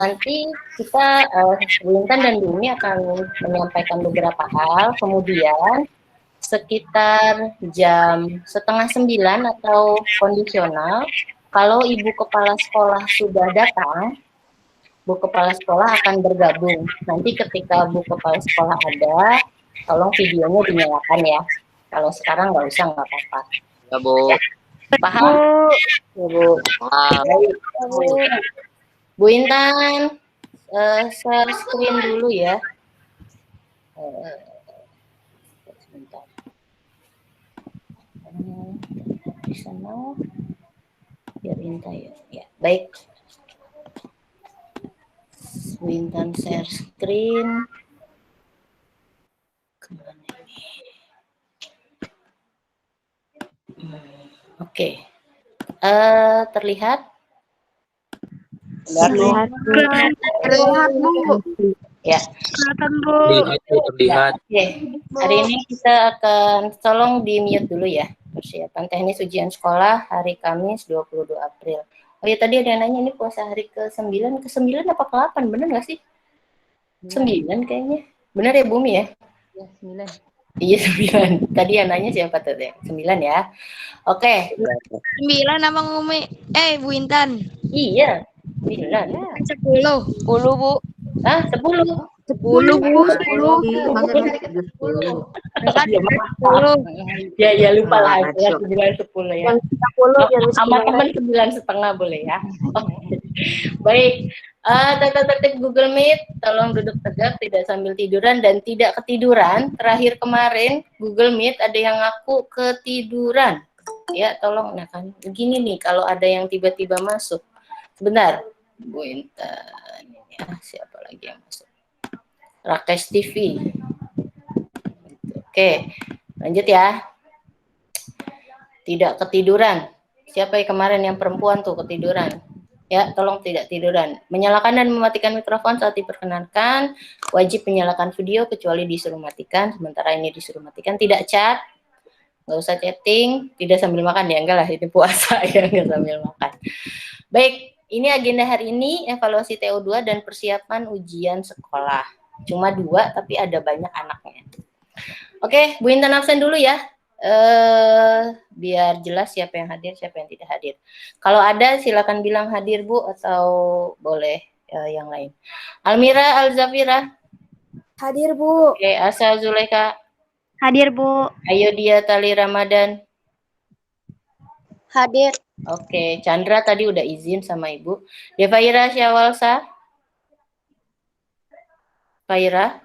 Nanti kita Wintan dan Bumi akan menyampaikan beberapa hal, kemudian sekitar jam 8:30 atau kondisional, kalau Ibu Kepala Sekolah sudah datang, Bu Kepala Sekolah akan bergabung. Nanti ketika Bu Kepala Sekolah ada, tolong videonya dinyalakan ya. Kalau sekarang nggak usah, nggak apa-apa. Ya, Bu. Paham? Ya, Bu. Baik. Bu Intan, share screen dulu ya. Sebentar. Di sana, biar Intan ya. Ya, baik. Bu Intan share screen. Kemana ini? Oke. Terlihat? Terlihat, Bu. Ya. Terlihat. Oke. Hari ini kita akan tolong di mute dulu ya. Persiapan teknis ujian sekolah hari Kamis 22 April. Oh ya, tadi ada yang nanya ini puasa hari ke-9 apa ke-8? Bener nggak sih? 9 kayaknya. Bener ya, Bumi ya? Ya, 9. Iya, 9. Tadi yang nanya siapa tuh? 9 ya. Oke. 9 Abang Umi. Bu Intan. Iya, 9. 10. 10, Bu. Ah, 10. 10, Bu. 10. Ya lupa lah. 9:10 ya. Sama teman 9:30 boleh ya. Baik. Tata tertib Google Meet, tolong duduk tegak, tidak sambil tiduran dan tidak ketiduran. Terakhir kemarin Google Meet ada yang ngaku ketiduran. Ya, tolong. Nah kan, begini nih kalau ada yang tiba-tiba masuk. Sebentar, Bu Intan. Ya, siapa lagi yang masuk? Rakesh TV. Oke, lanjut ya. Tidak ketiduran. Siapa yang kemarin yang perempuan tuh ketiduran? Ya, tolong tidak tiduran. Menyalakan dan mematikan mikrofon saat diperkenankan. Wajib menyalakan video kecuali disuruh matikan. Sementara ini disuruh matikan. Tidak chat. Nggak usah chatting. Tidak sambil makan ya. Enggak lah, ini puasa ya. Nggak sambil makan. Baik, ini agenda hari ini. Evaluasi TO2 dan persiapan ujian sekolah. Cuma 2, tapi ada banyak anaknya. Oke, Bu Intan absen dulu ya. Biar jelas siapa yang hadir, siapa yang tidak hadir. Kalau ada silakan bilang hadir Bu atau boleh yang lain. Almira Alzafira. Hadir Bu. Oke, Asa Zuleka. Hadir Bu. Ayo dia Tali Ramadan. Hadir. Oke, Chandra tadi udah izin sama Ibu. Devaira Syawalsa. Faira.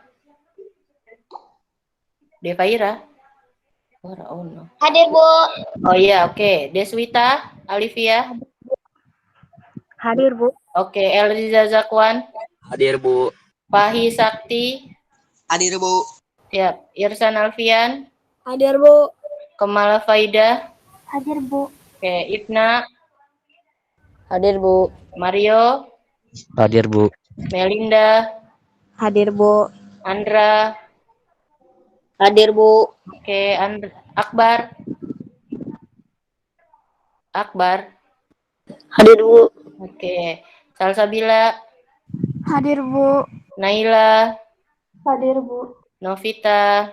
Devaira. Oh no. Hadir Bu. Oh iya, oke. Deswita Alivia. Hadir Bu. Oke, Elriza Zakwan. Hadir, Bu. Fahi Sakti. Hadir, Bu. Siap. Irsan Alfian. Hadir Bu. Kemala Faida. Hadir Bu. Oke, Ibna. Hadir, Bu. Mario. Hadir, Bu. Melinda. Hadir Bu. Andra. Hadir, Bu. Oke, Akbar. Akbar. Hadir, Bu. Oke, Salsabila. Hadir Bu. Naila. Hadir Bu. Novita.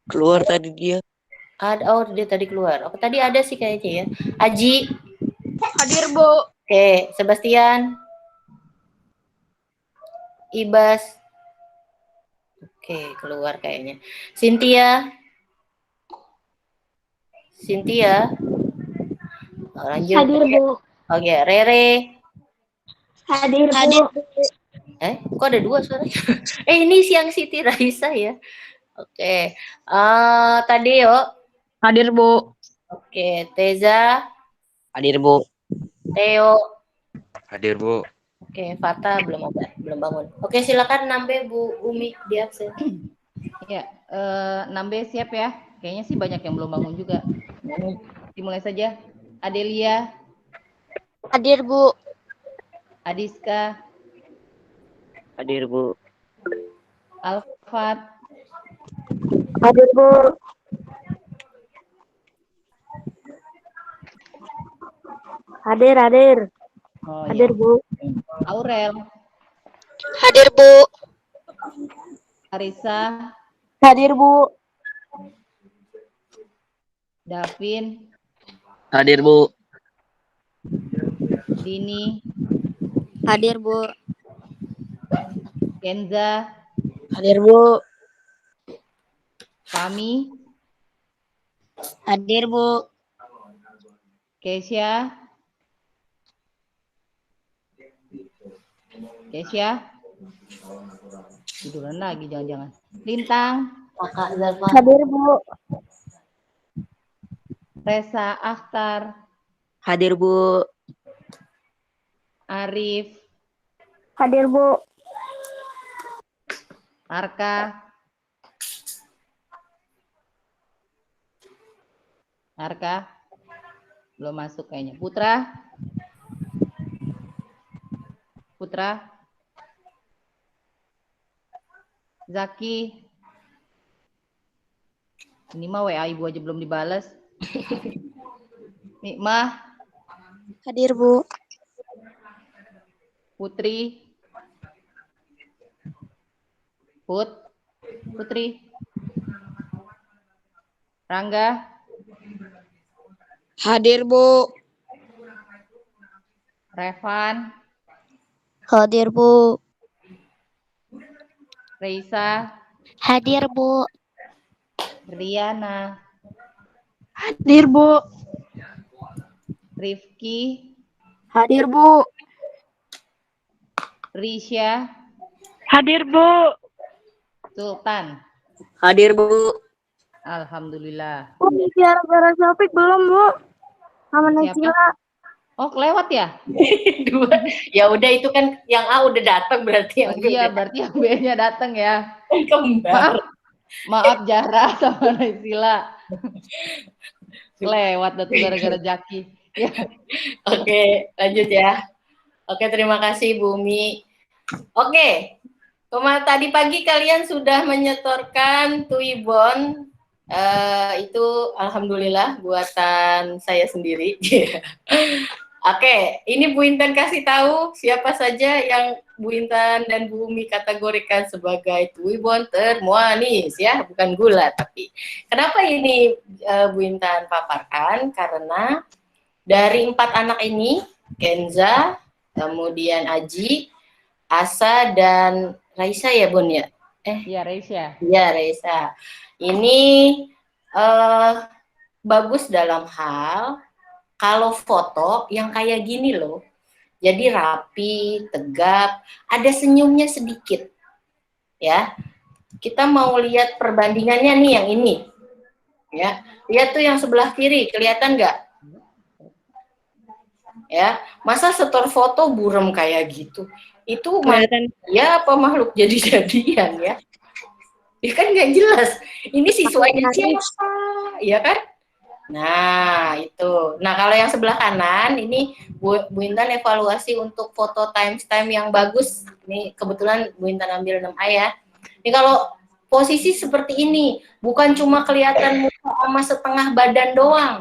Keluar tadi dia. Dia tadi keluar. Oke, tadi ada sih kayaknya ya. Aji. Hadir, Bu. Oke, Sebastian. Ibas. Oke, keluar kayaknya. Cynthia. Oh, lanjut. Hadir Bu. Oke, Rere. Hadir Bu. Hadir. Kok ada 2 suara? Ini siang Siti Raisa ya. Oke. Tadeo. Hadir, Bu. Oke, Teza. Hadir, Bu. Theo. Hadir, Bu. Oke, Fata belum bangun. Oke, silakan Nambe Bu Umi di absen. Ya, Nambe siap ya. Kayaknya sih banyak yang belum bangun juga. Dimulai saja. Adelia, Hadir Bu. Adiska, Hadir, Bu. Alfat, Hadir Bu. Hadir, hadir. Oh Hadir, ya. Bu. Aurel, Hadir, Bu. Arisa, Hadir, Bu. Davin, Hadir, Bu. Dini, Hadir, Bu. Kenza, Hadir, Bu. Fami, Hadir, Bu. Kesia, tiduran lagi jangan-jangan. Lintang, Kakak Zalfa. Hadir, Bu. Resa Akhtar, Hadir, Bu. Arif, Hadir, Bu. Arka, belum masuk kayaknya. Putra, Zaki. Ini mah WA ibu aja belum dibales. Nikmah, Hadir, Bu. Putri, Putri, Rangga, Hadir, Bu. Revan, Hadir, Bu. Reisa, Hadir, Bu. Riana, Hadir, Bu. Rifki, Hadir, Bu. Risha, Hadir, Bu. Sultan. Hadir, Bu. Alhamdulillah. Bu, bicara topik belum, Bu? Sama Siapa? Naysila. Oh, kelewat ya? Dua. Ya udah itu kan yang A udah datang berarti yang Oh, B iya, udah berarti yang B-nya datang ya. kembar. Maaf Jara sama Naysila. Kelewat tuh gara-gara Jaki. Ya. Oke, lanjut ya. Oke, terima kasih Bumi. Oke, tadi pagi kalian sudah menyetorkan Tuibon. Itu alhamdulillah buatan saya sendiri. Oke, ini Bu Intan kasih tahu siapa saja yang Bu Intan dan Bu Umi kategorikan sebagai Tuibon termanis ya, bukan gula tapi. Kenapa ini Bu Intan paparkan? Karena dari 4 anak ini, Kenza, kemudian Aji, Asa, dan Raisa ya Bun ya? Iya, Reisha. Iya Raisa. Ini bagus dalam hal kalau foto yang kayak gini loh. Jadi rapi, tegap, ada senyumnya sedikit. Ya. Kita mau lihat perbandingannya nih yang ini. Ya. Lihat tuh yang sebelah kiri, kelihatan nggak? Ya, masa setor foto buram kayak gitu? Itu ya apa makhluk jadi-jadian ya? Ya kan nggak jelas. Ini siswanya siapa? Ya kan? Nah, itu. Nah, kalau yang sebelah kanan, ini Bu Intan evaluasi untuk foto timestamp yang bagus. Ini kebetulan Bu Intan ambil 6A ya. Ini kalau posisi seperti ini, bukan cuma kelihatan muka sama setengah badan doang.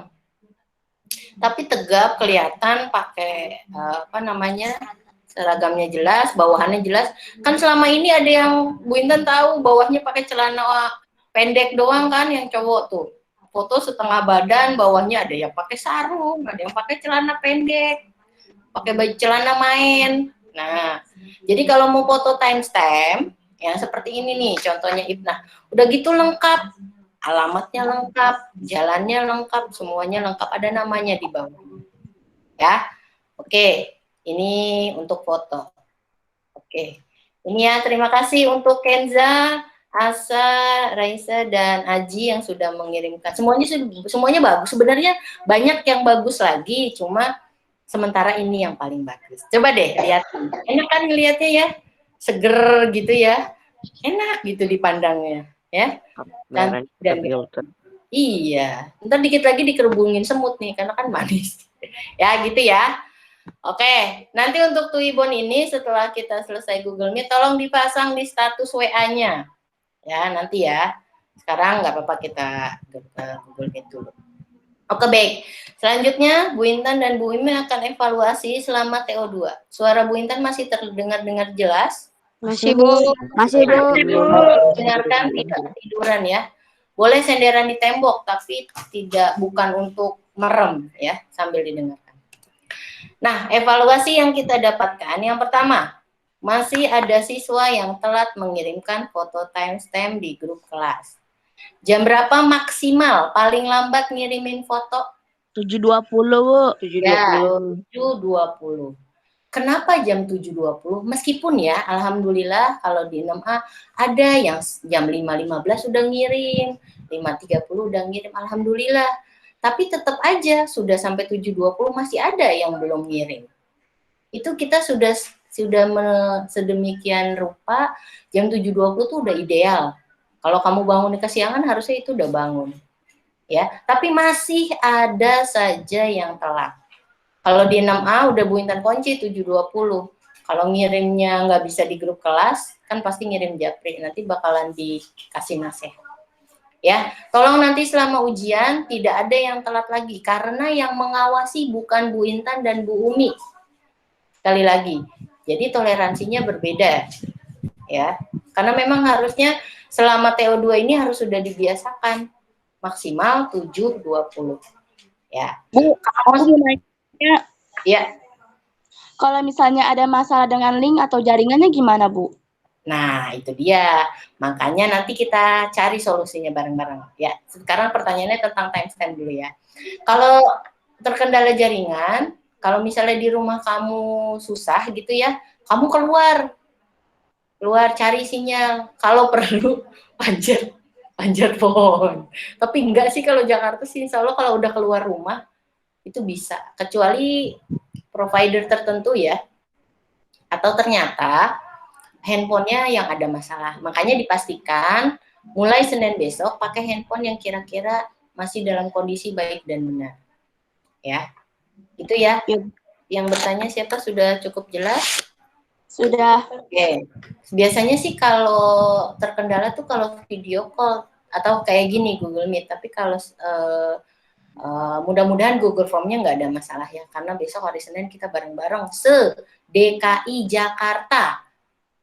Tapi tegap, kelihatan, pakai seragamnya jelas, bawahannya jelas. Kan selama ini ada yang Bu Intan tahu bawahnya pakai celana pendek doang kan, yang cowok tuh. Foto setengah badan, bawahnya ada yang pakai sarung, ada yang pakai celana pendek, pakai baju celana main. Nah, jadi kalau mau foto timestamp, ya seperti ini nih, contohnya Ibnah. Udah gitu lengkap, alamatnya lengkap, jalannya lengkap, semuanya lengkap, ada namanya di bawah. Ya, oke, ini untuk foto. Oke, ini ya, terima kasih untuk Kenza, Asa, Raisa, dan Aji yang sudah mengirimkan. Semuanya bagus. Sebenarnya banyak yang bagus lagi, cuma sementara ini yang paling bagus. Coba deh lihat. Enak kan ngelihatnya ya? Seger gitu ya. Enak gitu dipandangnya, ya. Dan iya, ntar dikit lagi dikerubungin semut nih, karena kan manis. Ya gitu ya. Oke, nanti untuk Tuibon ini setelah kita selesai Google Meet, tolong dipasang di status WA-nya. Ya, nanti ya. Sekarang nggak apa-apa kita Google Meet dulu. Oke, baik. Selanjutnya, Bu Intan dan Bu Imin akan evaluasi selama TO2. Suara Bu Intan masih terdengar jelas? Masih, Bu. Masih, Bu. Dengarkan, tidak ketiduran ya. Boleh senderan di tembok, tapi bukan untuk merem ya, sambil didengarkan. Nah, evaluasi yang kita dapatkan, yang pertama, masih ada siswa yang telat mengirimkan foto timestamp di grup kelas. Jam berapa maksimal paling lambat ngirimin foto? 7.20, Bu. 7.20. 7.20. Kenapa jam 7.20? Meskipun ya, alhamdulillah kalau di 6A ada yang jam 5.15 udah ngirim, 5.30 udah ngirim, alhamdulillah. Tapi tetap aja sudah sampai 7.20 masih ada yang belum ngirim. Itu kita sudah sedemikian rupa, jam 7.20 tuh udah ideal. Kalau kamu bangun kesiangan harusnya itu udah bangun. Ya, tapi masih ada saja yang telat. Kalau di 6A udah Bu Intan kunci 7.20. Kalau ngirimnya nggak bisa di grup kelas, kan pasti ngirim japri. Nanti bakalan dikasih nasihat. Ya, tolong nanti selama ujian tidak ada yang telat lagi. Karena yang mengawasi bukan Bu Intan dan Bu Umi. Sekali lagi, jadi toleransinya berbeda. Ya, karena memang harusnya selama TO2 ini harus sudah dibiasakan. Maksimal 7.20. Ya. Bu, aku mau nanya. Ya. Kalau misalnya ada masalah dengan link atau jaringannya gimana, Bu? Nah, itu dia. Makanya nanti kita cari solusinya bareng-bareng. Ya, sekarang pertanyaannya tentang timestamp dulu ya. Kalau terkendala jaringan, kalau misalnya di rumah kamu susah gitu ya, kamu keluar cari sinyal. Kalau perlu panjat pohon. Tapi enggak sih kalau Jakarta sih, insya Allah kalau udah keluar rumah itu bisa. Kecuali provider tertentu ya. Atau ternyata handphonenya yang ada masalah. Makanya dipastikan mulai Senin besok pakai handphone yang kira-kira masih dalam kondisi baik dan benar. Ya. Itu ya. Yang bertanya siapa sudah cukup jelas? Sudah. Oke. Biasanya sih kalau terkendala tuh kalau video call atau kayak gini Google Meet, tapi kalau mudah-mudahan Google Form-nya nggak ada masalah ya, karena besok hari Senin kita bareng-bareng se-DKI Jakarta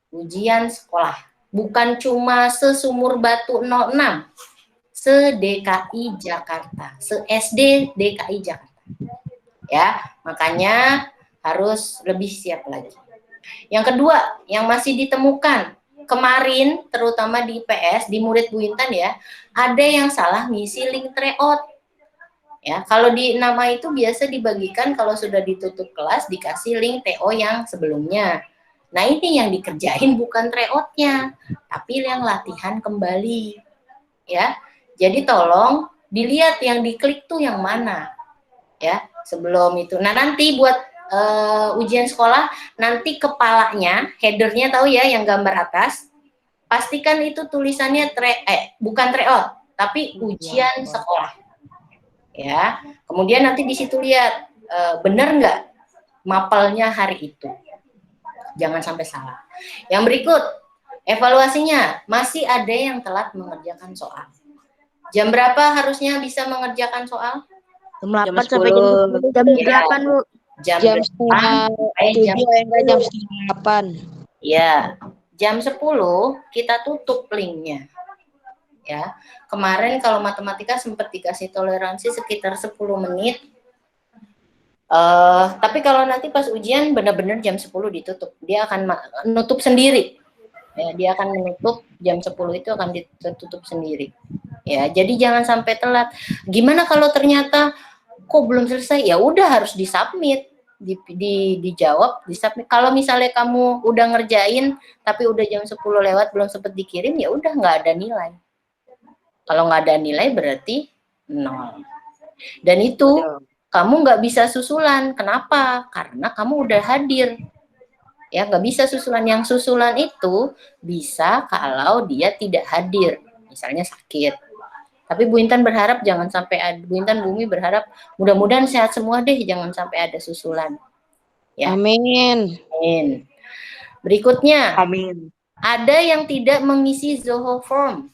ujian sekolah. Bukan cuma se-Sumur Batu 06, se-DKI Jakarta, se-SD DKI Jakarta. Ya, makanya harus lebih siap lagi. Yang kedua, yang masih ditemukan kemarin, terutama di PS, di murid Bu Intan ya, ada yang salah ngisi link tryout. Ya, kalau di nama itu biasa dibagikan kalau sudah ditutup kelas dikasih link TO yang sebelumnya. Nah, ini yang dikerjain bukan tryout-nya, tapi yang latihan kembali. Ya. Jadi tolong dilihat yang diklik tuh yang mana. Ya, sebelum itu. Nah, nanti buat ujian sekolah, nanti kepalanya, headernya tahu ya yang gambar atas, pastikan itu tulisannya bukan tryout, tapi ujian sekolah. Ya, kemudian nanti di situ lihat benar nggak mapelnya hari itu. Jangan sampai salah. Yang berikut, evaluasinya masih ada yang telat mengerjakan soal. Jam berapa harusnya bisa mengerjakan soal? Jam 8 sampai jam 8, Bu. Jam 7 enggak jam 8. Ya, jam 10 kita tutup linknya. Ya, kemarin kalau matematika sempat dikasih toleransi sekitar 10 menit. Tapi kalau nanti pas ujian benar-benar jam 10 ditutup. Dia akan nutup sendiri. Ya, dia akan menutup jam 10 itu akan ditutup sendiri. Ya, jadi jangan sampai telat. Gimana kalau ternyata kok belum selesai? Ya udah harus disubmit. Dijawab, disubmit. Kalau misalnya kamu udah ngerjain tapi udah jam 10 lewat belum sempat dikirim, ya udah nggak ada nilai. Kalau nggak ada nilai berarti 0. Dan itu kamu nggak bisa susulan. Kenapa? Karena kamu udah hadir. Ya, nggak bisa susulan. Yang susulan itu bisa kalau dia tidak hadir. Misalnya sakit. Tapi Bu Intan berharap jangan sampai ada, Bu Intan Bumi berharap mudah-mudahan sehat semua deh, jangan sampai ada susulan. Ya. Amin. Amin. Berikutnya. Amin. Ada yang tidak mengisi Zoho Form.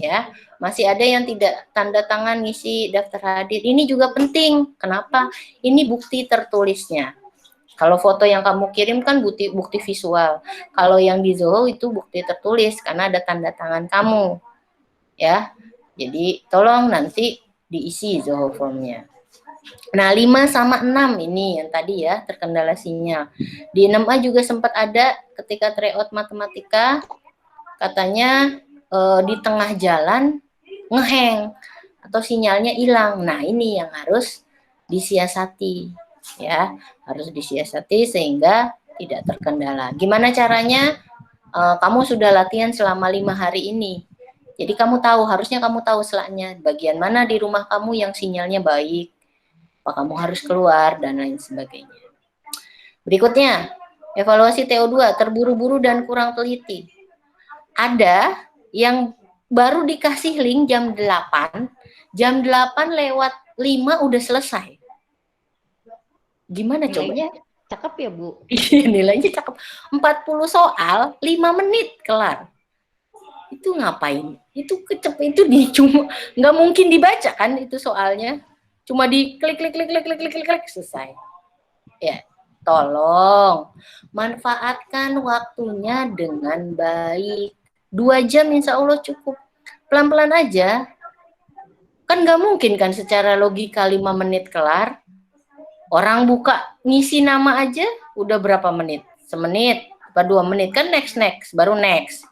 ya. Masih ada yang tidak tanda tangan ngisi daftar hadir. Ini juga penting. Kenapa? Ini bukti tertulisnya. Kalau foto yang kamu kirim kan bukti visual. Kalau yang di Zoho itu bukti tertulis karena ada tanda tangan kamu. Ya. Jadi tolong nanti diisi Zoho formnya. Nah, 5 sama 6 ini yang tadi ya, terkendala sinyal. Di 6A juga sempat ada ketika tryout matematika, katanya di tengah jalan ngeheng atau sinyalnya hilang. Nah, ini yang harus disiasati ya, harus disiasati sehingga tidak terkendala. Gimana caranya? Kamu sudah latihan selama 5 hari ini. Jadi kamu tahu, harusnya kamu tahu selaknya bagian mana di rumah kamu yang sinyalnya baik, apa kamu harus keluar dan lain sebagainya. Berikutnya, evaluasi TO2 terburu-buru dan kurang teliti. Ada yang baru dikasih link jam 8 lewat 5 udah selesai. Gimana coba? Nilainya cakep ya, Bu? Nilainya cakep. 40 soal, 5 menit kelar. Itu ngapain? Itu cuma nggak mungkin dibaca kan itu soalnya. Cuma di klik selesai. Ya, tolong manfaatkan waktunya dengan baik. 2 jam insya Allah cukup. Pelan-pelan aja. Kan nggak mungkin kan secara logika 5 menit kelar. Orang buka ngisi nama aja udah berapa menit? Semenit, apa 2 menit kan next, baru next.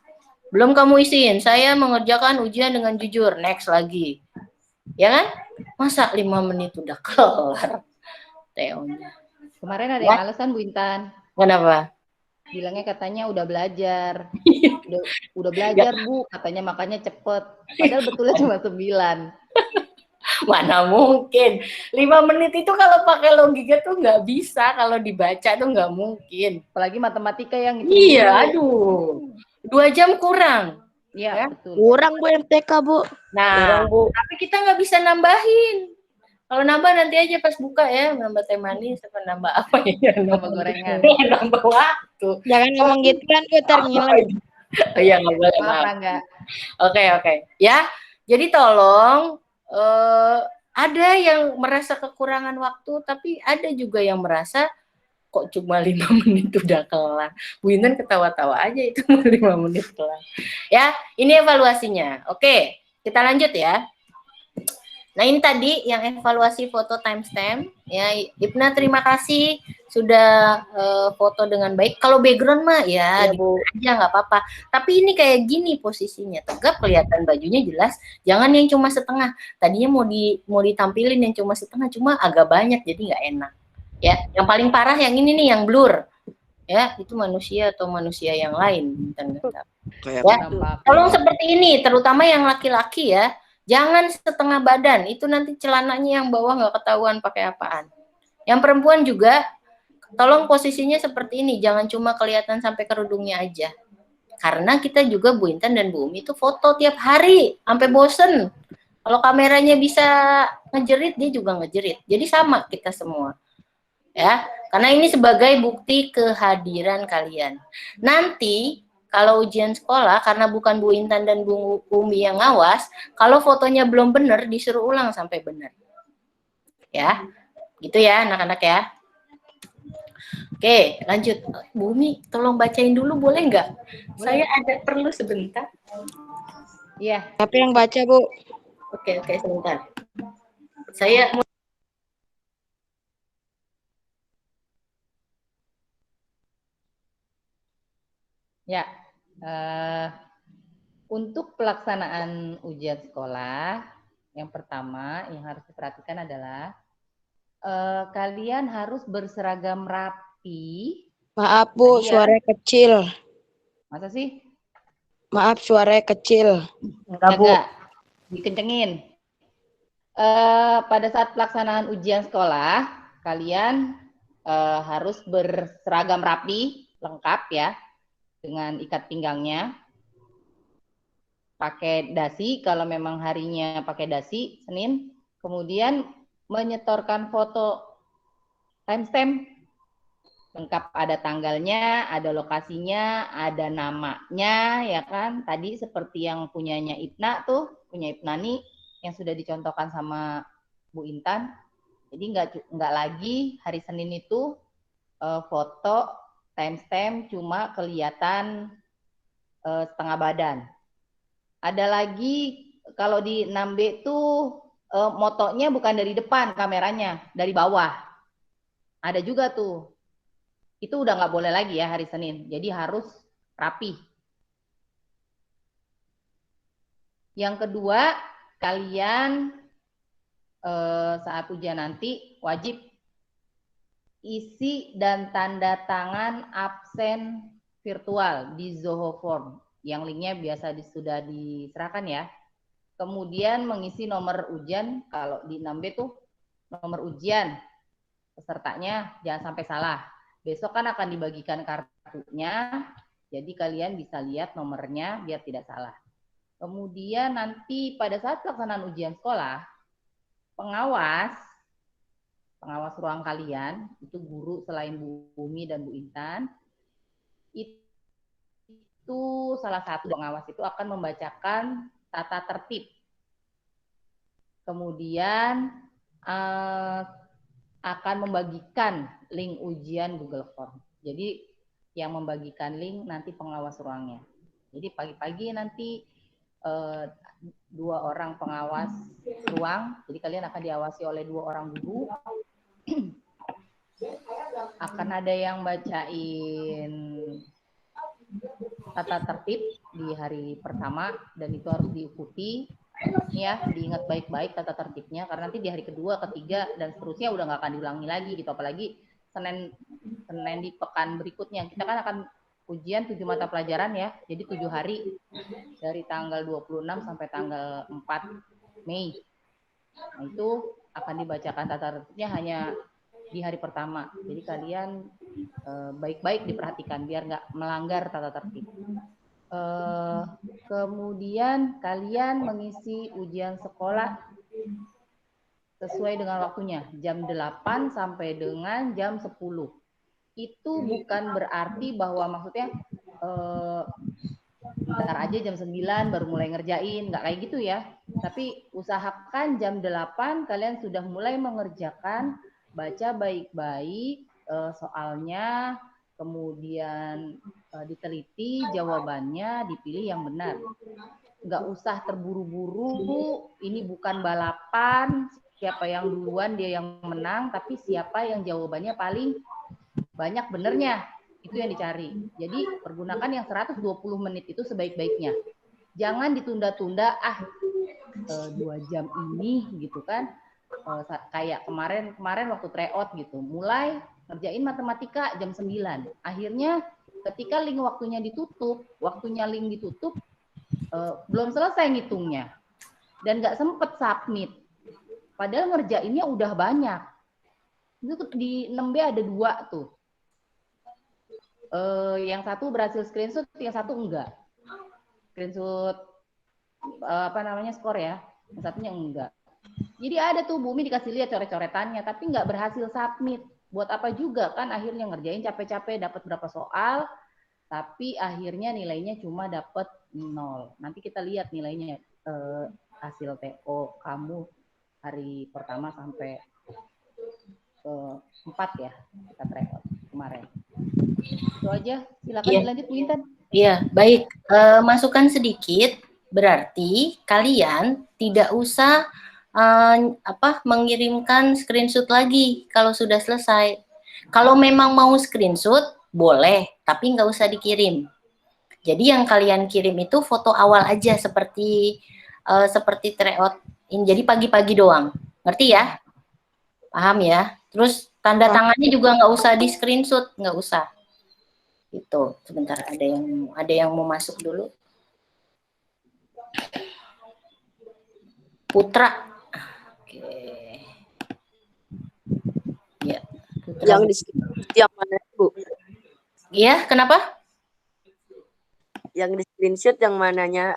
Belum kamu isiin, saya mengerjakan ujian dengan jujur, next lagi. Ya kan? Masa 5 menit udah kelar TO-nya. Kemarin ada yang alasan Bu Intan. Kenapa? Bilangnya katanya udah belajar. udah belajar Bu, katanya makanya cepet. Padahal betulnya cuma 9. Mana mungkin. 5 menit itu kalau pakai logika tuh nggak bisa. Kalau dibaca tuh nggak mungkin. Apalagi matematika yang itu. Iya, aduh. 2 jam kurang. Iya, Ya. betul. Kurang Bu MTK, Bu. Nah, tapi kita nggak bisa nambahin. Kalau nambah nanti aja pas buka ya, nambah teh manis, apa nambah apa ya? Nambah gorengan. Nambah waktu. Jangan ngomong gitu kan, Bu, ntar ngilang. Oh iya, nggak boleh. Maaf, Rangga. Oke. Ya, jadi tolong ada yang merasa kekurangan waktu, tapi ada juga yang merasa kok cuma 5 menit udah kelar. Bu Intan ketawa-tawa aja itu 5 menit kelar. Ya, ini evaluasinya. Oke, kita lanjut ya. Nah, ini tadi yang evaluasi foto timestamp. Ya, Ibna terima kasih sudah foto dengan baik. Kalau background mah ya, Bu, aja nggak apa-apa. Tapi ini kayak gini posisinya, tegap kelihatan bajunya jelas. Jangan yang cuma setengah. Tadinya mau ditampilin yang cuma setengah, cuma agak banyak jadi nggak enak. Ya, yang paling parah yang ini nih, yang blur. Ya, itu manusia atau manusia yang lain. Ya, tolong seperti ini, terutama yang laki-laki ya. Jangan setengah badan, itu nanti celananya yang bawah nggak ketahuan pakai apaan. Yang perempuan juga, tolong posisinya seperti ini, jangan cuma kelihatan sampai kerudungnya aja. Karena kita juga Bu Intan dan Bu Umi itu foto tiap hari, sampai bosen. Kalau kameranya bisa ngejerit, dia juga ngejerit. Jadi sama kita semua. Ya, karena ini sebagai bukti kehadiran kalian. Nanti kalau ujian sekolah, karena bukan Bu Intan dan Bu Umi yang ngawas, kalau fotonya belum benar, disuruh ulang sampai benar. Ya, gitu ya anak-anak ya. Oke, lanjut. Bu Umi, tolong bacain dulu boleh nggak? Saya ada perlu sebentar. Iya. Siapa yang baca, Bu? Oke, sebentar. Saya Ya. Untuk pelaksanaan ujian sekolah, yang pertama yang harus diperhatikan adalah kalian harus berseragam rapi. Maaf, Bu, suaranya kecil. Masa sih? Maaf, suaranya kecil. Enggak, dikencengin. Pada saat pelaksanaan ujian sekolah, kalian harus berseragam rapi, lengkap ya, dengan ikat pinggangnya. Pakai dasi, kalau memang harinya pakai dasi, Senin. Kemudian menyetorkan foto timestamp Lengkap, ada tanggalnya, ada lokasinya, ada namanya, ya kan? Tadi seperti yang punyanya Ibna tuh, punya Ibnani yang sudah dicontohkan sama Bu Intan. Jadi nggak lagi hari Senin itu foto timestamp cuma kelihatan setengah badan. Ada lagi kalau di 6B tuh motonya bukan dari depan kameranya, dari bawah. Ada juga tuh. Itu udah nggak boleh lagi ya hari Senin. Jadi harus rapi. Yang kedua, kalian saat ujian nanti wajib isi dan tanda tangan absen virtual di Zoho Form. Yang linknya biasa sudah diserahkan ya. Kemudian mengisi nomor ujian, kalau di 6B tuh nomor ujian pesertanya jangan sampai salah. Besok kan akan dibagikan kartunya, jadi kalian bisa lihat nomornya biar tidak salah. Kemudian nanti pada saat pelaksanaan ujian sekolah, pengawas ruang kalian, itu guru selain Bu Umi dan Bu Intan, itu salah satu pengawas itu akan membacakan tata tertib. Kemudian akan membagikan link ujian Google Form. Jadi yang membagikan link nanti pengawas ruangnya. Jadi pagi-pagi nanti 2 orang pengawas ruang, jadi kalian akan diawasi oleh 2 orang guru. Akan ada yang bacain tata tertib di hari pertama dan itu harus diikuti. Ya, diingat baik-baik tata tertibnya karena nanti di hari kedua, ketiga dan seterusnya udah nggak akan diulangi lagi gitu. Apalagi Senin di pekan berikutnya kita kan akan ujian 7 mata pelajaran ya. Jadi 7 hari dari tanggal 26 sampai tanggal 4 Mei. Nah, itu akan dibacakan tata tertibnya hanya di hari pertama. Jadi kalian baik-baik diperhatikan biar nggak melanggar tata tertib. Kemudian kalian mengisi ujian sekolah sesuai dengan waktunya, jam 8 sampai dengan jam 10. Itu bukan berarti bahwa maksudnya ntar aja jam 9 baru mulai ngerjain, nggak kayak gitu ya. Tapi usahakan jam 8 kalian sudah mulai mengerjakan, baca baik-baik soalnya, kemudian diteliti jawabannya, dipilih yang benar. Nggak usah terburu-buru, ini bukan balapan, siapa yang duluan dia yang menang, tapi siapa yang jawabannya paling banyak benernya, itu yang dicari. Jadi pergunakan yang 120 menit itu sebaik-baiknya. Jangan ditunda-tunda, 2 jam ini gitu kan, kayak kemarin waktu tryout gitu, mulai ngerjain matematika jam 9. Akhirnya ketika link waktunya ditutup, belum selesai ngitungnya. Dan nggak sempet submit. Padahal ngerjainnya udah banyak. Itu di 6B ada 2 tuh. Yang satu berhasil screenshot, yang satu enggak. Screenshot skor ya. Yang satunya enggak. Jadi ada tuh Bumi dikasih lihat coret-coretannya, tapi nggak berhasil submit. Buat apa juga kan akhirnya ngerjain capek-capek dapat berapa soal, tapi akhirnya nilainya cuma dapat 0. Nanti kita lihat nilainya hasil TO kamu hari pertama sampai 4 ya kita tryout kemarin. Itu aja. Silakan dilanjut Bu Intan. Iya, baik. Masukan sedikit, berarti kalian tidak usah mengirimkan screenshot lagi kalau sudah selesai. Kalau memang mau screenshot boleh, tapi nggak usah dikirim. Jadi yang kalian kirim itu foto awal aja seperti tryout. Jadi pagi-pagi doang. Ngerti ya? Paham ya? Terus tanda tangannya juga nggak usah di screenshot, nggak usah. Itu sebentar, ada yang mau masuk dulu. Putra. Oke. Ya. Putra. Yang di yang mana Bu? Iya, kenapa? Yang di screenshot yang mananya?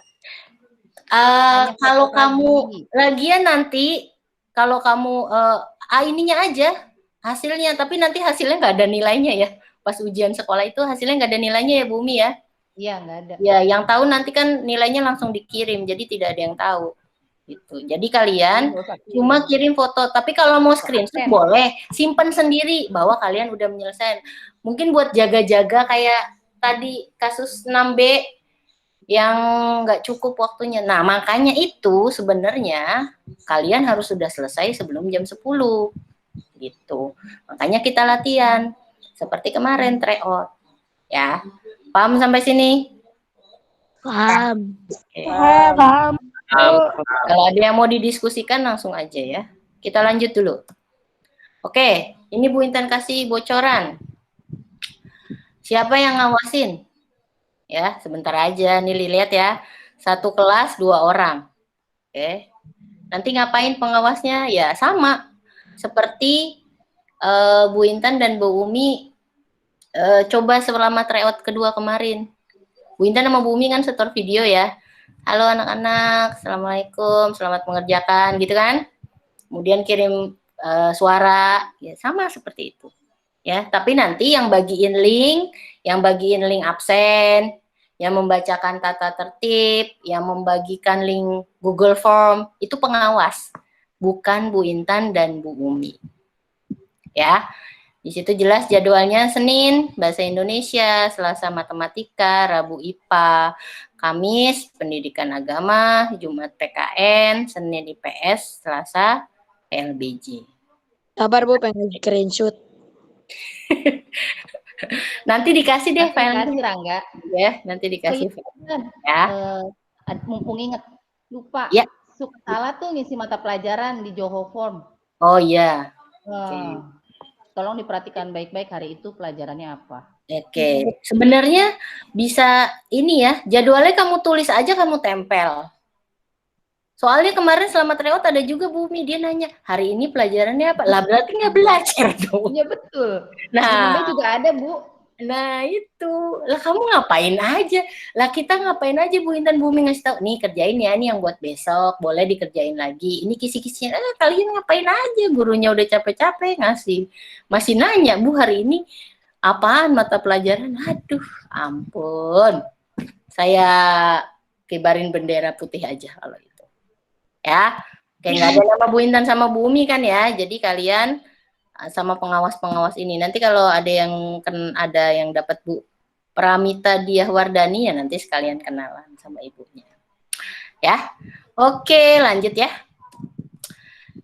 Kalau kamu lagian nanti kalau kamu ininya aja hasilnya, tapi nanti hasilnya nggak ada nilainya ya. pas ujian sekolah itu hasilnya nggak ada nilainya ya Bu Umi ya? Iya, nggak ada. Ya, yang tahu nanti kan nilainya langsung dikirim, jadi tidak ada yang tahu. Gitu. Jadi kalian Nggak usah cuma kirim foto, tapi kalau mau screenshot absen. boleh, simpen sendiri bahwa kalian udah menyelesaikan. Mungkin buat jaga-jaga kayak tadi kasus 6B yang nggak cukup waktunya. Nah, makanya itu sebenarnya kalian harus sudah selesai sebelum jam 10. Gitu. Makanya kita latihan seperti kemarin tryout. Ya. Paham sampai sini? Paham. Oke. Paham. Kalau ada yang mau didiskusikan langsung aja ya. Kita lanjut dulu. Oke, ini Bu Intan kasih bocoran. Siapa yang ngawasin? Ya, sebentar aja. Nih lihat ya. Satu kelas 2 orang. Oke. Nanti ngapain pengawasnya? Ya sama. Seperti Bu Intan dan Bu Umi coba selama tryout kedua kemarin. Bu Intan sama Bu Umi kan setor video ya. Halo anak-anak, Assalamualaikum, selamat mengerjakan, gitu kan. Kemudian kirim suara, ya sama seperti itu. Ya, tapi nanti yang bagiin link absen, yang membacakan tata tertib, yang membagikan link Google Form, itu pengawas, bukan Bu Intan dan Bu Umi. Ya, di situ jelas jadwalnya Senin Bahasa Indonesia, Selasa Matematika, Rabu IPA, Kamis Pendidikan Agama, Jumat PKN, Senin IPS, Selasa PLBJ. Sabar Bu, pengen screenshot. Nanti dikasih deh Nanti file kasih Rangga. ya, nanti dikasih file. Ya. Mumpung inget lupa. Ya. Suka salah tuh ngisi mata pelajaran di Johor Form. Oh iya. Tolong diperhatikan baik-baik hari itu pelajarannya apa. Oke. Sebenarnya bisa ini ya, jadwalnya kamu tulis aja, kamu tempel. Soalnya kemarin selama tryout ada juga Bu Umi, dia nanya, hari ini pelajarannya apa? Lah berarti nggak belajar dong. Iya betul. Nah, Di juga ada Bu. Nah itu, lah kamu ngapain aja? Lah kita ngapain aja Bu Intan, Bu Umi ngasih tahu, nih kerjain ya, nih yang buat besok, boleh dikerjain lagi. Ini kisi-kisinya, kalian ngapain aja? Gurunya udah capek-capek ngasih. Masih nanya, Bu hari ini apaan mata pelajaran? Aduh, ampun. Saya kibarin bendera putih aja kalau itu. Ya, kayak nggak ada nama Bu Intan sama Bu Umi kan ya. Jadi kalian sama pengawas-pengawas ini. Nanti kalau ada yang dapat Bu Pramita Diah Wardani ya nanti sekalian kenalan sama ibunya. Ya. Oke, lanjut ya.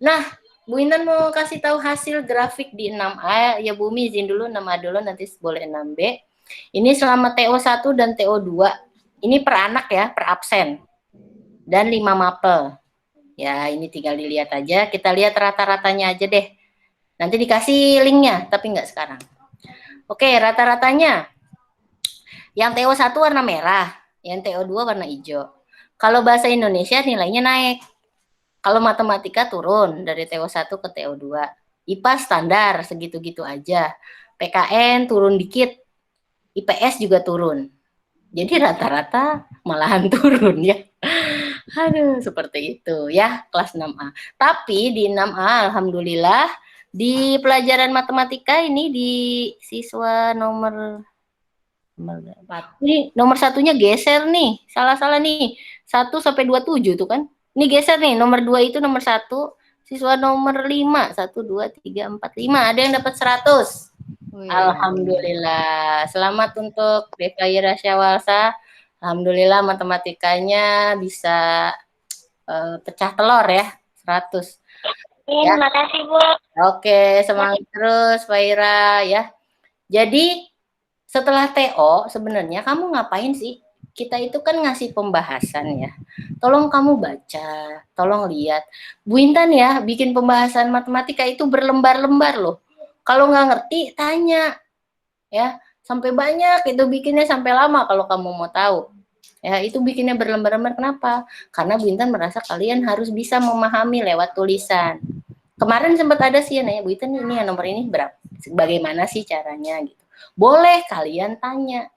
Nah, Bu Intan mau kasih tahu hasil grafik di 6A. Ya Bu Umi izin dulu 6A dulu, nanti boleh 6B. Ini selama TO1 dan TO2. Ini per anak ya, per absen. Dan 5 mapel. Ya, ini tinggal dilihat aja. Kita lihat rata-ratanya aja deh. Nanti dikasih linknya, tapi nggak sekarang. Oke, rata-ratanya. Yang TO1 warna merah, yang TO2 warna hijau. Kalau bahasa Indonesia nilainya naik. Kalau matematika turun dari TO1 ke TO2. IPA standar, segitu-gitu aja. PKN turun dikit. IPS juga turun. Jadi rata-rata malahan turun ya. Aduh, seperti itu ya, kelas 6A. Tapi di 6A, alhamdulillah, di pelajaran matematika ini di siswa nomor ini nomor satunya geser nih, salah-salah nih, 1 sampai 27 tuh kan, ini geser nih, nomor 2 itu nomor 1, siswa nomor 5, 1, 2, 3, 4, 5, ada yang dapat 100. Alhamdulillah, selamat untuk Deva Ira Syawalsa, alhamdulillah matematikanya bisa pecah telur ya, 100. Ya. Terima kasih Bu. Oke, semangat terus Pak Ira ya. Jadi setelah TO sebenarnya kamu ngapain sih? Kita itu kan ngasih pembahasan ya. Tolong kamu baca, tolong lihat. Bu Intan ya bikin pembahasan matematika itu berlembar-lembar loh. Kalau nggak ngerti tanya ya. Sampai banyak itu bikinnya sampai lama kalau kamu mau tahu. Ya, itu bikinnya berlembar-lembar kenapa? Karena Bu Intan merasa kalian harus bisa memahami lewat tulisan. Kemarin sempat ada sih yang nanya, Bu Intan ini yang nomor ini berapa? Bagaimana sih caranya gitu. Boleh kalian tanya.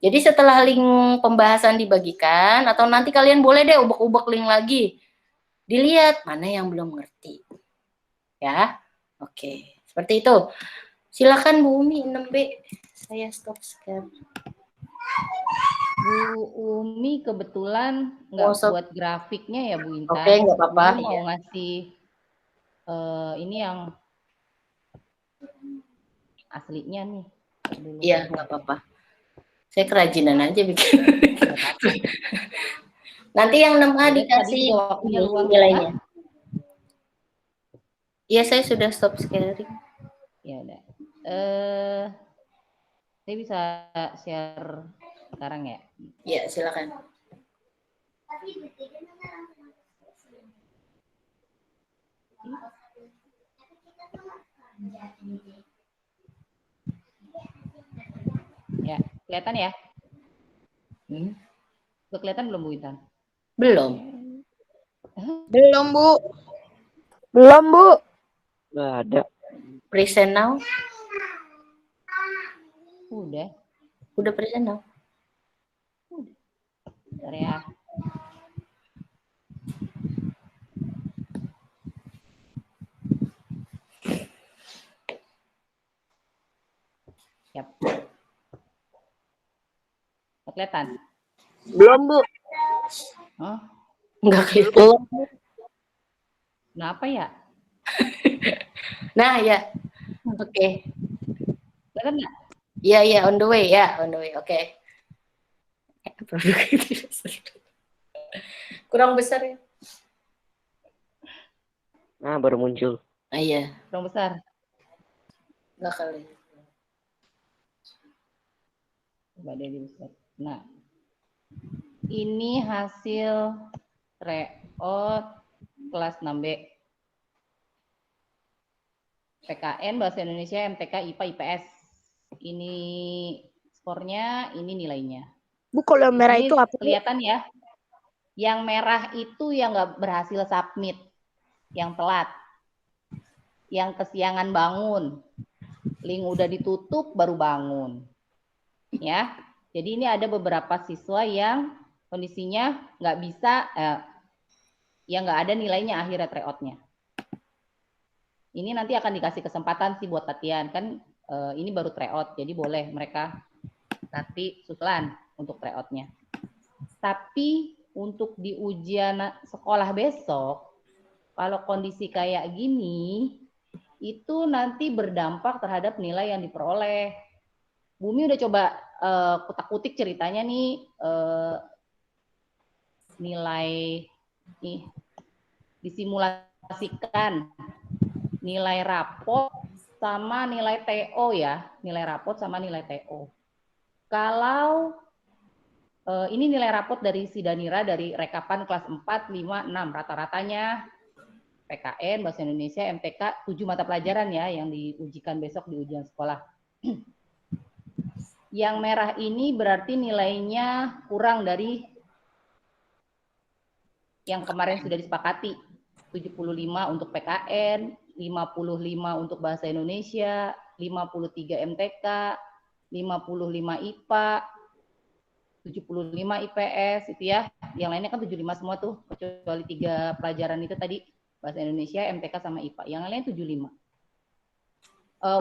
Jadi setelah link pembahasan dibagikan atau nanti kalian boleh deh ubek-ubek link lagi. Dilihat mana yang belum ngerti. Ya. Oke, seperti itu. Silakan Bu Umi 6B. Saya stop share. Bu Umi kebetulan nggak buat grafiknya ya Bu Intan. Oke, nggak apa-apa. Bu mau ngasih ini yang aslinya nih. Iya, nggak apa-apa. Saya kerajinan aja bikin. Nanti yang 6A dikasih nilainya. Iya, saya sudah stop sharing. Ya udah. Saya bisa share sekarang ya? Iya, silakan. Ya, kelihatan ya? Udah kelihatan belum Bu Intan? Belum. Belum, Bu. Belum, Bu. Nggak ada. Present now. Udah. Udah present now. Bentar ya. Siap. Kelihatan? Belum, Bu. Oh, Enggak kelihatan. kenapa ya? Nah, ya. Oke. Kelihatan nggak? Iya, iya, on the way ya, on the way. Oke. Kurang besar ya. Nah, baru muncul. Ah, iya. Kurang besar. Enggak kali. Coba deh besar. Nah, ini hasil tryout kelas 6B. PKN, Bahasa Indonesia, MTK, IPA, IPS. Ini skornya, ini nilainya. Bu, kalau yang merah Ini itu apa? kelihatan ya? Yang merah itu yang nggak berhasil submit, yang telat, yang kesiangan bangun, link udah ditutup baru bangun, ya. Jadi ini ada beberapa siswa yang kondisinya nggak bisa, yang nggak ada nilainya akhirnya tryout-nya. Ini nanti akan dikasih kesempatan sih buat latihan kan, ini baru tryout, jadi boleh mereka nanti susulan untuk tryout-nya. Tapi untuk di ujian sekolah besok, kalau kondisi kayak gini, itu nanti berdampak terhadap nilai yang diperoleh. Bumi udah coba kutak-kutik ceritanya nih, nilai nih disimulasikan nilai rapot sama nilai TO ya, nilai rapot sama nilai TO. Kalau ini nilai rapot dari Sidanira dari rekapan kelas 4, 5, 6 rata-ratanya PKN, Bahasa Indonesia, MTK 7 mata pelajaran ya yang diujikan besok di ujian sekolah. Yang merah ini berarti nilainya kurang dari yang kemarin sudah disepakati. 75 untuk PKN, 55 untuk Bahasa Indonesia, 53 MTK, 55 IPA, 75 IPS itu ya. Yang lainnya kan 75 semua tuh, kecuali 3 pelajaran itu tadi, Bahasa Indonesia, MTK sama IPA. Yang lainnya 75.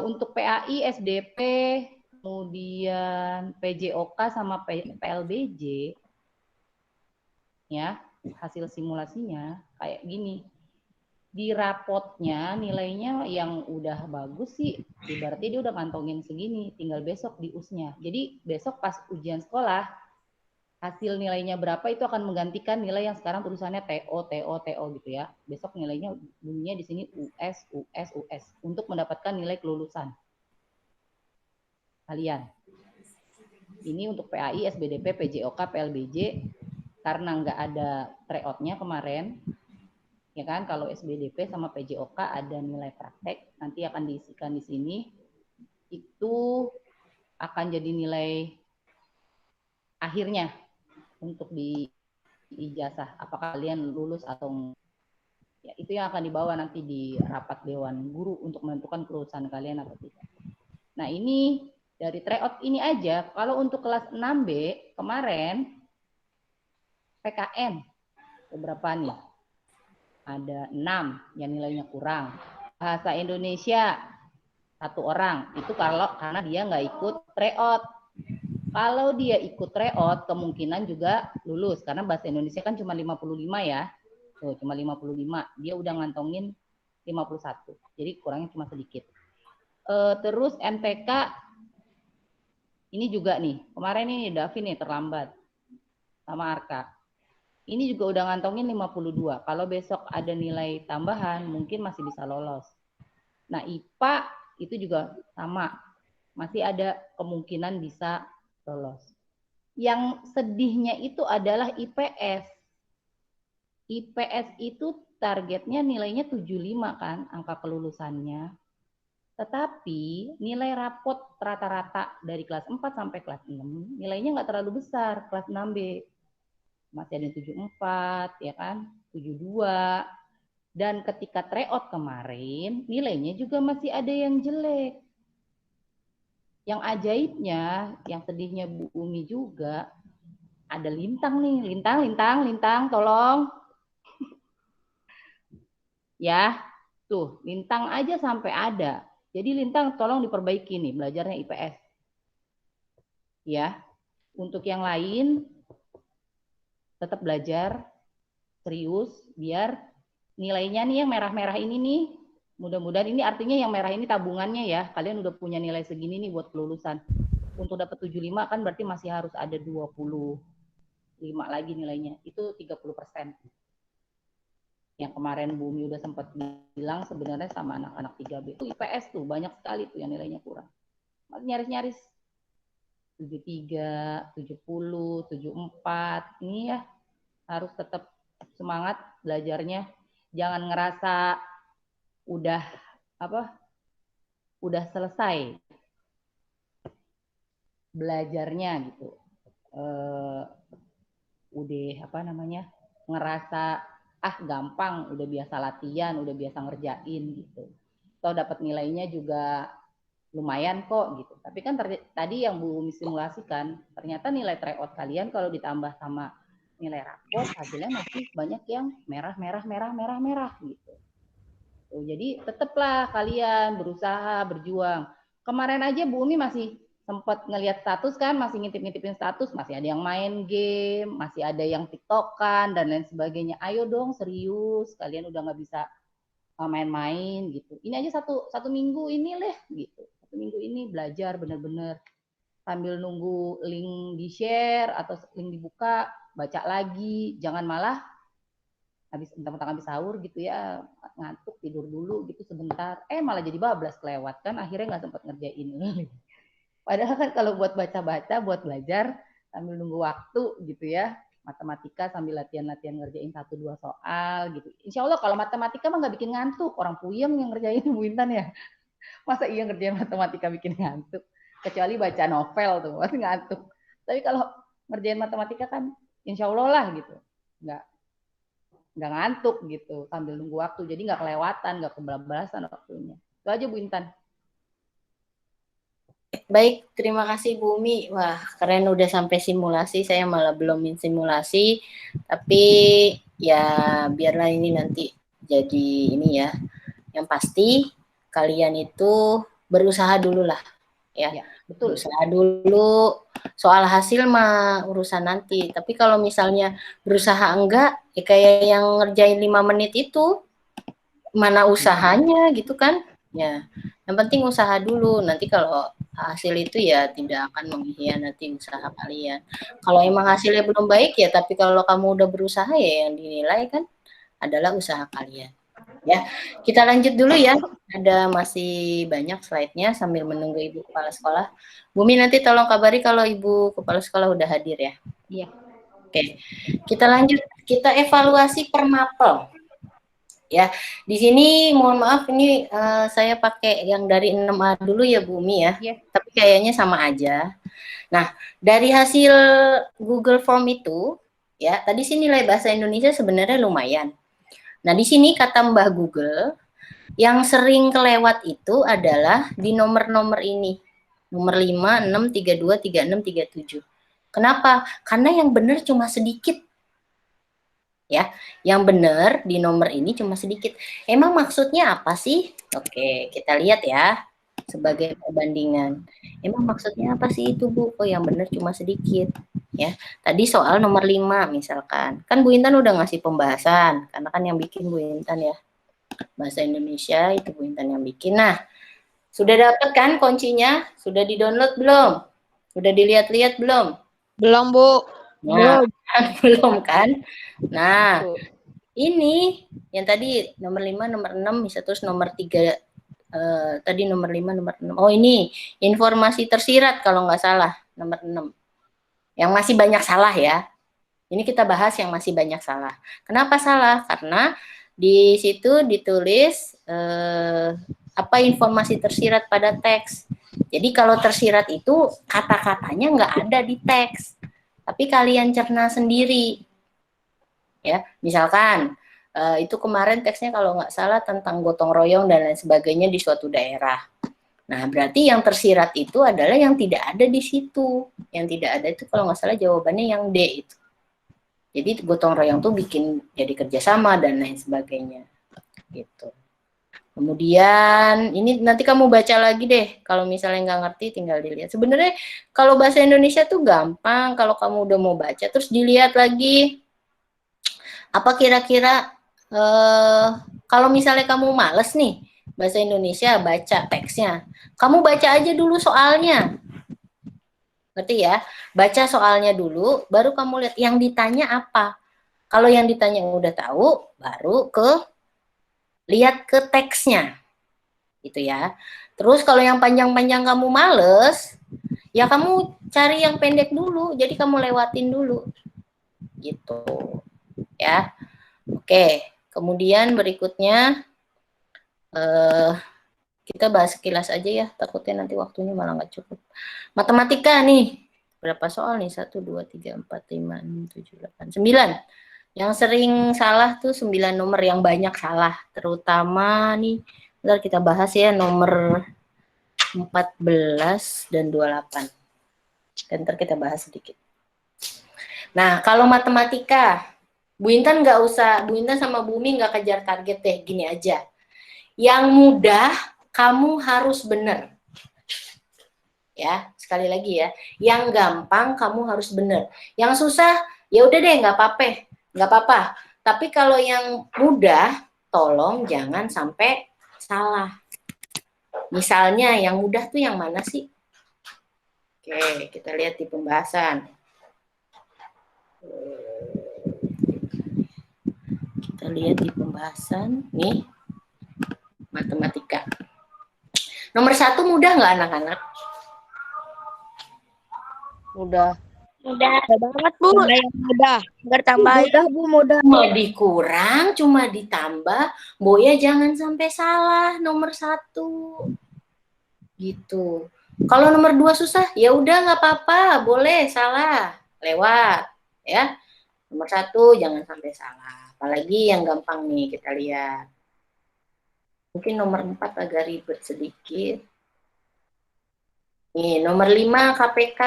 Untuk PAI, SDP, kemudian PJOK sama PLBJ, ya hasil simulasinya kayak gini. Di rapotnya nilainya yang udah bagus sih, berarti dia udah ngantongin segini, tinggal besok di US-nya. Jadi besok pas ujian sekolah, hasil nilainya berapa itu akan menggantikan nilai yang sekarang tulisannya TO gitu ya. Besok nilainya bunyinya di sini US untuk mendapatkan nilai kelulusan kalian. Ini untuk PAI, SBDP, PJOK, PLBJ, karena nggak ada tryout-nya kemarin, ya kan, kalau SBDP sama PJOK ada nilai praktek, nanti akan diisikan di sini, itu akan jadi nilai akhirnya untuk di ijazah, apakah kalian lulus atau ya, itu yang akan dibawa nanti di rapat dewan guru untuk menentukan kelulusan kalian atau tidak. Nah ini dari tryout ini aja, kalau untuk kelas 6B kemarin PKN beberapa nih? Ada 6 yang nilainya kurang. Bahasa Indonesia 1 orang. Itu karena dia nggak ikut tryout. Kalau dia ikut tryout, kemungkinan juga lulus. Karena bahasa Indonesia kan cuma 55 ya. Tuh, cuma 55. Dia udah ngantongin 51. Jadi kurangnya cuma sedikit. Terus NPK, ini juga nih. Kemarin ini Davi nih terlambat. Sama Arka. Ini juga udah ngantongin 52. Kalau besok ada nilai tambahan, mungkin masih bisa lolos. Nah, IPA itu juga sama. Masih ada kemungkinan bisa lolos. Yang sedihnya itu adalah IPS. IPS itu targetnya nilainya 75 kan, angka kelulusannya. Tetapi nilai rapot rata-rata dari kelas 4 sampai kelas 6, nilainya nggak terlalu besar, kelas 6B. Masih ada yang 74, ya kan, 72. Dan ketika tryout kemarin, nilainya juga masih ada yang jelek. Yang ajaibnya, yang sedihnya Bu Umi juga, ada Lintang nih. Lintang, tolong. Ya, tuh, Lintang aja sampai ada. Jadi Lintang tolong diperbaiki nih, belajarnya IPS. Ya, untuk yang lain, tetap belajar, serius, biar nilainya nih yang merah-merah ini nih, mudah-mudahan ini artinya yang merah ini tabungannya ya. Kalian udah punya nilai segini nih buat kelulusan. Untuk dapat 75 kan berarti masih harus ada 25 lagi nilainya. Itu 30%. Yang kemarin Bu Umi udah sempat bilang sebenarnya sama anak-anak 3B. Itu IPS tuh banyak sekali tuh yang nilainya kurang. Nyaris-nyaris 73, 70, 74. Ini ya harus tetap semangat belajarnya. Jangan ngerasa udah selesai belajarnya gitu. Ngerasa gampang, udah biasa latihan, udah biasa ngerjain gitu. Toh dapat nilainya juga lumayan kok gitu. Tapi kan tadi yang Bu Umi simulasikan, ternyata nilai tryout kalian kalau ditambah sama nilai raport hasilnya masih banyak yang merah gitu. Tuh, jadi tetaplah kalian berusaha, berjuang. Kemarin aja Bu Umi masih sempat ngelihat status kan, masih ngintip-ngintipin status, masih ada yang main game, masih ada yang tiktokan dan lain sebagainya. Ayo dong serius, kalian udah nggak bisa main-main gitu. Ini aja satu minggu ini gitu. 1 minggu ini belajar bener-bener sambil nunggu link di share atau link dibuka, baca lagi, jangan malah mentang-mentang habis sahur gitu ya, ngantuk tidur dulu gitu sebentar, malah jadi bablas kelewat kan, akhirnya nggak sempat ngerjain. Padahal kan kalau buat baca-baca, buat belajar sambil nunggu waktu gitu ya, matematika sambil latihan-latihan ngerjain 1-2 soal gitu. Insya Allah kalau matematika mah nggak bikin ngantuk, orang puyeng yang ngerjain Bu Intan ya. Masa iya ngerjain matematika bikin ngantuk? Kecuali baca novel tuh, pasti ngantuk. Tapi kalau ngerjain matematika kan insya Allah lah gitu. Nggak ngantuk gitu sambil nunggu waktu. Jadi nggak kelewatan, nggak kebablasan waktunya. Itu aja Bu Intan. Baik, terima kasih Bu Umi. Wah, keren udah sampai simulasi. Saya malah belum simulasi. Tapi ya biarlah ini nanti jadi ini ya. Yang pasti kalian itu berusaha dulu lah. Ya, betul. Berusaha dulu. Soal hasil mah urusan nanti. Tapi kalau misalnya berusaha enggak, ya kayak yang ngerjain 5 menit itu, mana usahanya gitu kan? Ya, yang penting usaha dulu. Nanti kalau hasil itu ya tidak akan mengkhianati usaha kalian. Kalau emang hasilnya belum baik ya, tapi kalau kamu udah berusaha ya yang dinilai kan adalah usaha kalian. Ya, kita lanjut dulu ya. Ada masih banyak slide-nya sambil menunggu Ibu Kepala Sekolah. Bumi nanti tolong kabari kalau Ibu Kepala Sekolah udah hadir ya. Iya. Oke, kita lanjut. Kita evaluasi per mapel. Ya, di sini mohon maaf ini saya pakai yang dari 6A dulu ya Bu Umi ya. Yeah. Tapi kayaknya sama aja. Nah, dari hasil Google Form itu ya, tadi sih nilai bahasa Indonesia sebenarnya lumayan. Nah, di sini kata Mbah Google yang sering kelewat itu adalah di nomor-nomor ini. Nomor 5, 6, 32, 36, 37. Kenapa? Karena yang benar cuma sedikit. Ya, yang benar di nomor ini cuma sedikit. Emang maksudnya apa sih? Oke, kita lihat ya. sebagai perbandingan. Emang maksudnya apa sih itu, Bu? Oh, yang benar cuma sedikit. Ya, tadi soal nomor 5 misalkan. Kan Bu Intan udah ngasih pembahasan, karena kan yang bikin Bu Intan ya. Bahasa Indonesia itu Bu Intan yang bikin. Nah, sudah dapat kan kuncinya? Sudah di-download belum? Sudah dilihat-lihat belum? Belum, Bu. Nah, belum kan? Nah, ini yang tadi nomor 5, nomor 6 bisa terus nomor 3 tadi nomor 5, nomor 6. Oh, ini informasi tersirat kalau nggak salah, nomor 6. Yang masih banyak salah ya. Ini kita bahas yang masih banyak salah. Kenapa salah? Karena di situ ditulis apa informasi tersirat pada teks. Jadi kalau tersirat itu kata-katanya nggak ada di teks, tapi kalian cerna sendiri. Ya, misalkan itu kemarin teksnya kalau nggak salah tentang gotong royong dan lain sebagainya di suatu daerah. Nah, berarti yang tersirat itu adalah yang tidak ada di situ. Yang tidak ada itu kalau nggak salah jawabannya yang D itu. Jadi gotong royong tuh bikin jadi kerjasama dan lain sebagainya. Gitu. Kemudian ini nanti kamu baca lagi deh. Kalau misalnya nggak ngerti tinggal dilihat. Sebenarnya kalau bahasa Indonesia tuh gampang. Kalau kamu udah mau baca terus dilihat lagi. Apa kira-kira kalau misalnya kamu males nih bahasa Indonesia baca teksnya, kamu baca aja dulu soalnya. Ngerti ya? Baca soalnya dulu, baru kamu lihat yang ditanya apa. Kalau yang ditanya udah tahu, baru lihat ke teksnya. Gitu ya. Terus kalau yang panjang-panjang kamu males, ya kamu cari yang pendek dulu, jadi kamu lewatin dulu. Gitu. Ya. Oke, kemudian berikutnya kita bahas sekilas aja ya, takutnya nanti waktunya malah nggak cukup. Matematika nih, berapa soal nih? 1, 2, 3, 4, 5, 6, 7, 8, 9. Yang sering salah tuh 9 nomor yang banyak salah. Terutama nih, bentar kita bahas ya nomor 14 dan 28. Ntar kita bahas sedikit. Nah, kalau matematika, Bu Intan nggak usah, Bu Intan sama Bu Umi nggak kejar target deh, gini aja. Yang mudah, kamu harus benar. Ya, sekali lagi ya. Yang gampang, kamu harus benar. Yang susah, ya udah deh, nggak apa-apa. Tapi kalau yang mudah, tolong jangan sampai salah. Misalnya, yang mudah tuh yang mana sih? Oke, kita lihat di pembahasan. Kita lihat di pembahasan, nih, matematika. Nomor 1 mudah nggak anak-anak? Mudah. Mudah banget, Bu. Mudah yang mudah. Nggak tambahin. Mudah, Bu, mudah. Cuma dikurang, cuma ditambah. Boya jangan sampai salah nomor 1. Gitu. Kalau nomor 2 susah, ya udah nggak apa-apa, boleh salah, lewat, ya. Nomor 1 jangan sampai salah. Apalagi yang gampang nih kita lihat. Mungkin nomor 4 agak ribet sedikit. Nih, nomor 5 KPK.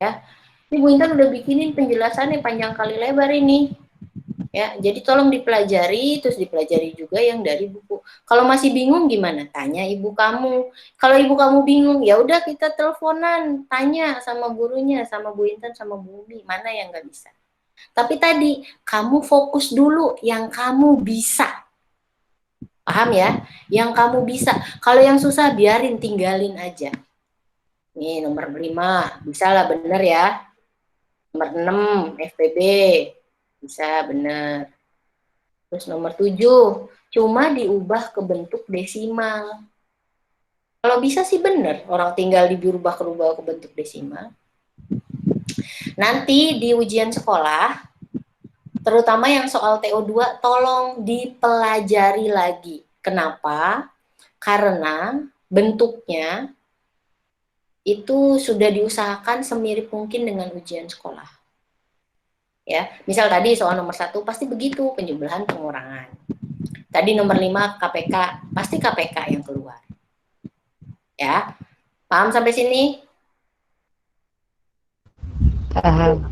Ya. Ini Bu Intan udah bikinin penjelasannya panjang kali lebar ini. Ya, jadi tolong dipelajari, terus dipelajari juga yang dari buku. Kalau masih bingung gimana? Tanya ibu kamu. Kalau ibu kamu bingung, ya udah kita teleponan, tanya sama gurunya, sama Bu Intan, sama Bu Umi, mana yang nggak bisa. Tapi tadi, kamu fokus dulu yang kamu bisa. Paham ya? Yang kamu bisa. Kalau yang susah, biarin, tinggalin aja. Nih, nomor 5, bisa lah bener ya. Nomor 6, FPB. Bisa, bener. Terus nomor 7, cuma diubah ke bentuk desimal. Kalau bisa sih bener, orang tinggal dirubah ke bentuk desimal. Nanti di ujian sekolah, terutama yang soal TO2, tolong dipelajari lagi. Kenapa? Karena bentuknya itu sudah diusahakan semirip mungkin dengan ujian sekolah. Ya, misal tadi soal nomor 1 pasti begitu, penjumlahan pengurangan. Tadi nomor 5 KPK, pasti KPK yang keluar. Ya, paham sampai sini? Paham.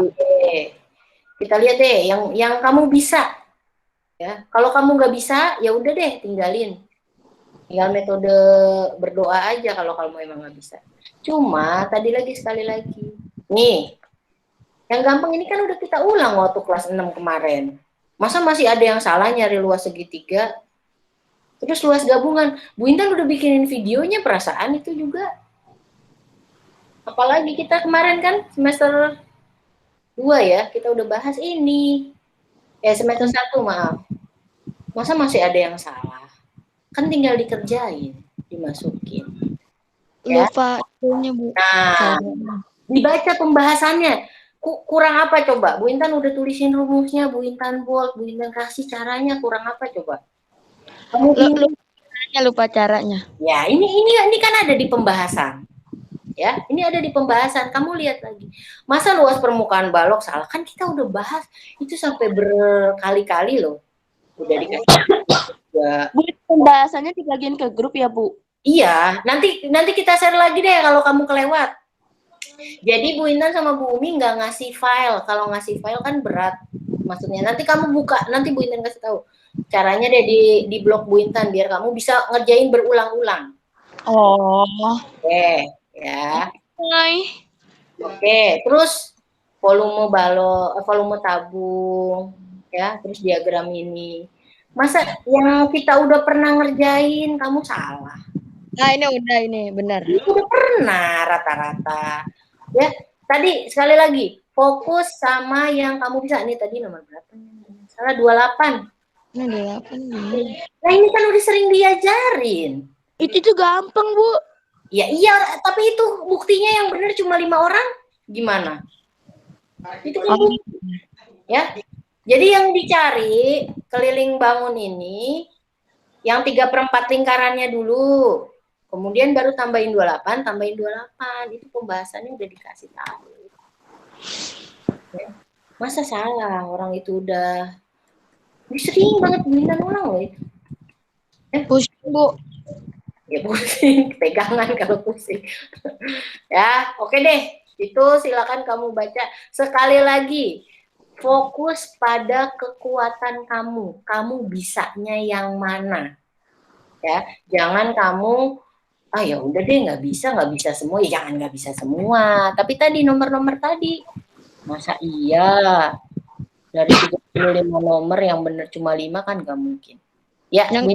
Oke. Kita lihat deh yang kamu bisa. Ya, kalau kamu nggak bisa, ya udah deh tinggalin. Tinggal metode berdoa aja kalau kamu emang nggak bisa. Cuma tadi sekali lagi. Nih, yang gampang ini kan udah kita ulang waktu kelas 6 kemarin. Masa masih ada yang salah nyari luas segitiga? Terus luas gabungan. Bu Intan udah bikinin videonya, perasaan itu juga. Apalagi kita kemarin kan semester 2 ya, kita udah bahas ini. Semester 1 maaf. Masa masih ada yang salah? Kan tinggal dikerjain, dimasukin. Ya. Lupa itunya, Bu. Nah, dibaca pembahasannya. Kurang apa coba? Bu Intan udah tulisin rumusnya, Bu Intan bold, Bu Intan kasih caranya, kurang apa coba? Kamu Lupa caranya. Ya, ini kan ada di pembahasan. Ya, ini ada di pembahasan. Kamu lihat lagi. Masa luas permukaan balok salah? Kan kita udah bahas itu sampai berkali-kali loh. Udah dikasih. Bu, pembahasannya dibagiin ke grup ya, Bu? Iya, nanti kita share lagi deh kalau kamu kelewat. Jadi Bu Intan sama Bu Umi nggak ngasih file. Kalau ngasih file kan berat. Maksudnya nanti kamu buka, nanti Bu Intan kasih tahu. Caranya deh di blog Bu Intan biar kamu bisa ngerjain berulang-ulang. Oh. Oke, ya. Hai. Oke, terus volume balok, volume tabung, ya, terus diagram ini. Masa yang kita udah pernah ngerjain kamu salah? Nah, ini benar. Udah pernah rata-rata. Ya, tadi sekali lagi fokus sama yang kamu bisa. Ini tadi nomor berapa? Salah 28. Ini 28 nih. Nah, ini kan udah sering diajarin. Itu tuh gampang, Bu. Ya iya, tapi itu buktinya yang benar cuma 5 orang. Gimana? Itu kan ya. Jadi yang dicari keliling bangun ini yang 3/4 lingkarannya dulu. Kemudian baru tambahin 28, tambahin 28. Itu pembahasannya udah dikasih tahu. Ya. Masa salah orang itu udah sering banget bintang ulang loh itu. Pusing, Bu. Ya pusing, pegangan kalau pusing. Ya, oke deh. Itu silakan kamu baca. Sekali lagi, fokus pada kekuatan kamu. Kamu bisanya yang mana? Ya, jangan kamu ya udah deh nggak bisa semua. Ya jangan nggak bisa semua. Tapi tadi nomor-nomor tadi, masa iya dari 35 nomor yang benar cuma 5 kan nggak mungkin. Ya, yang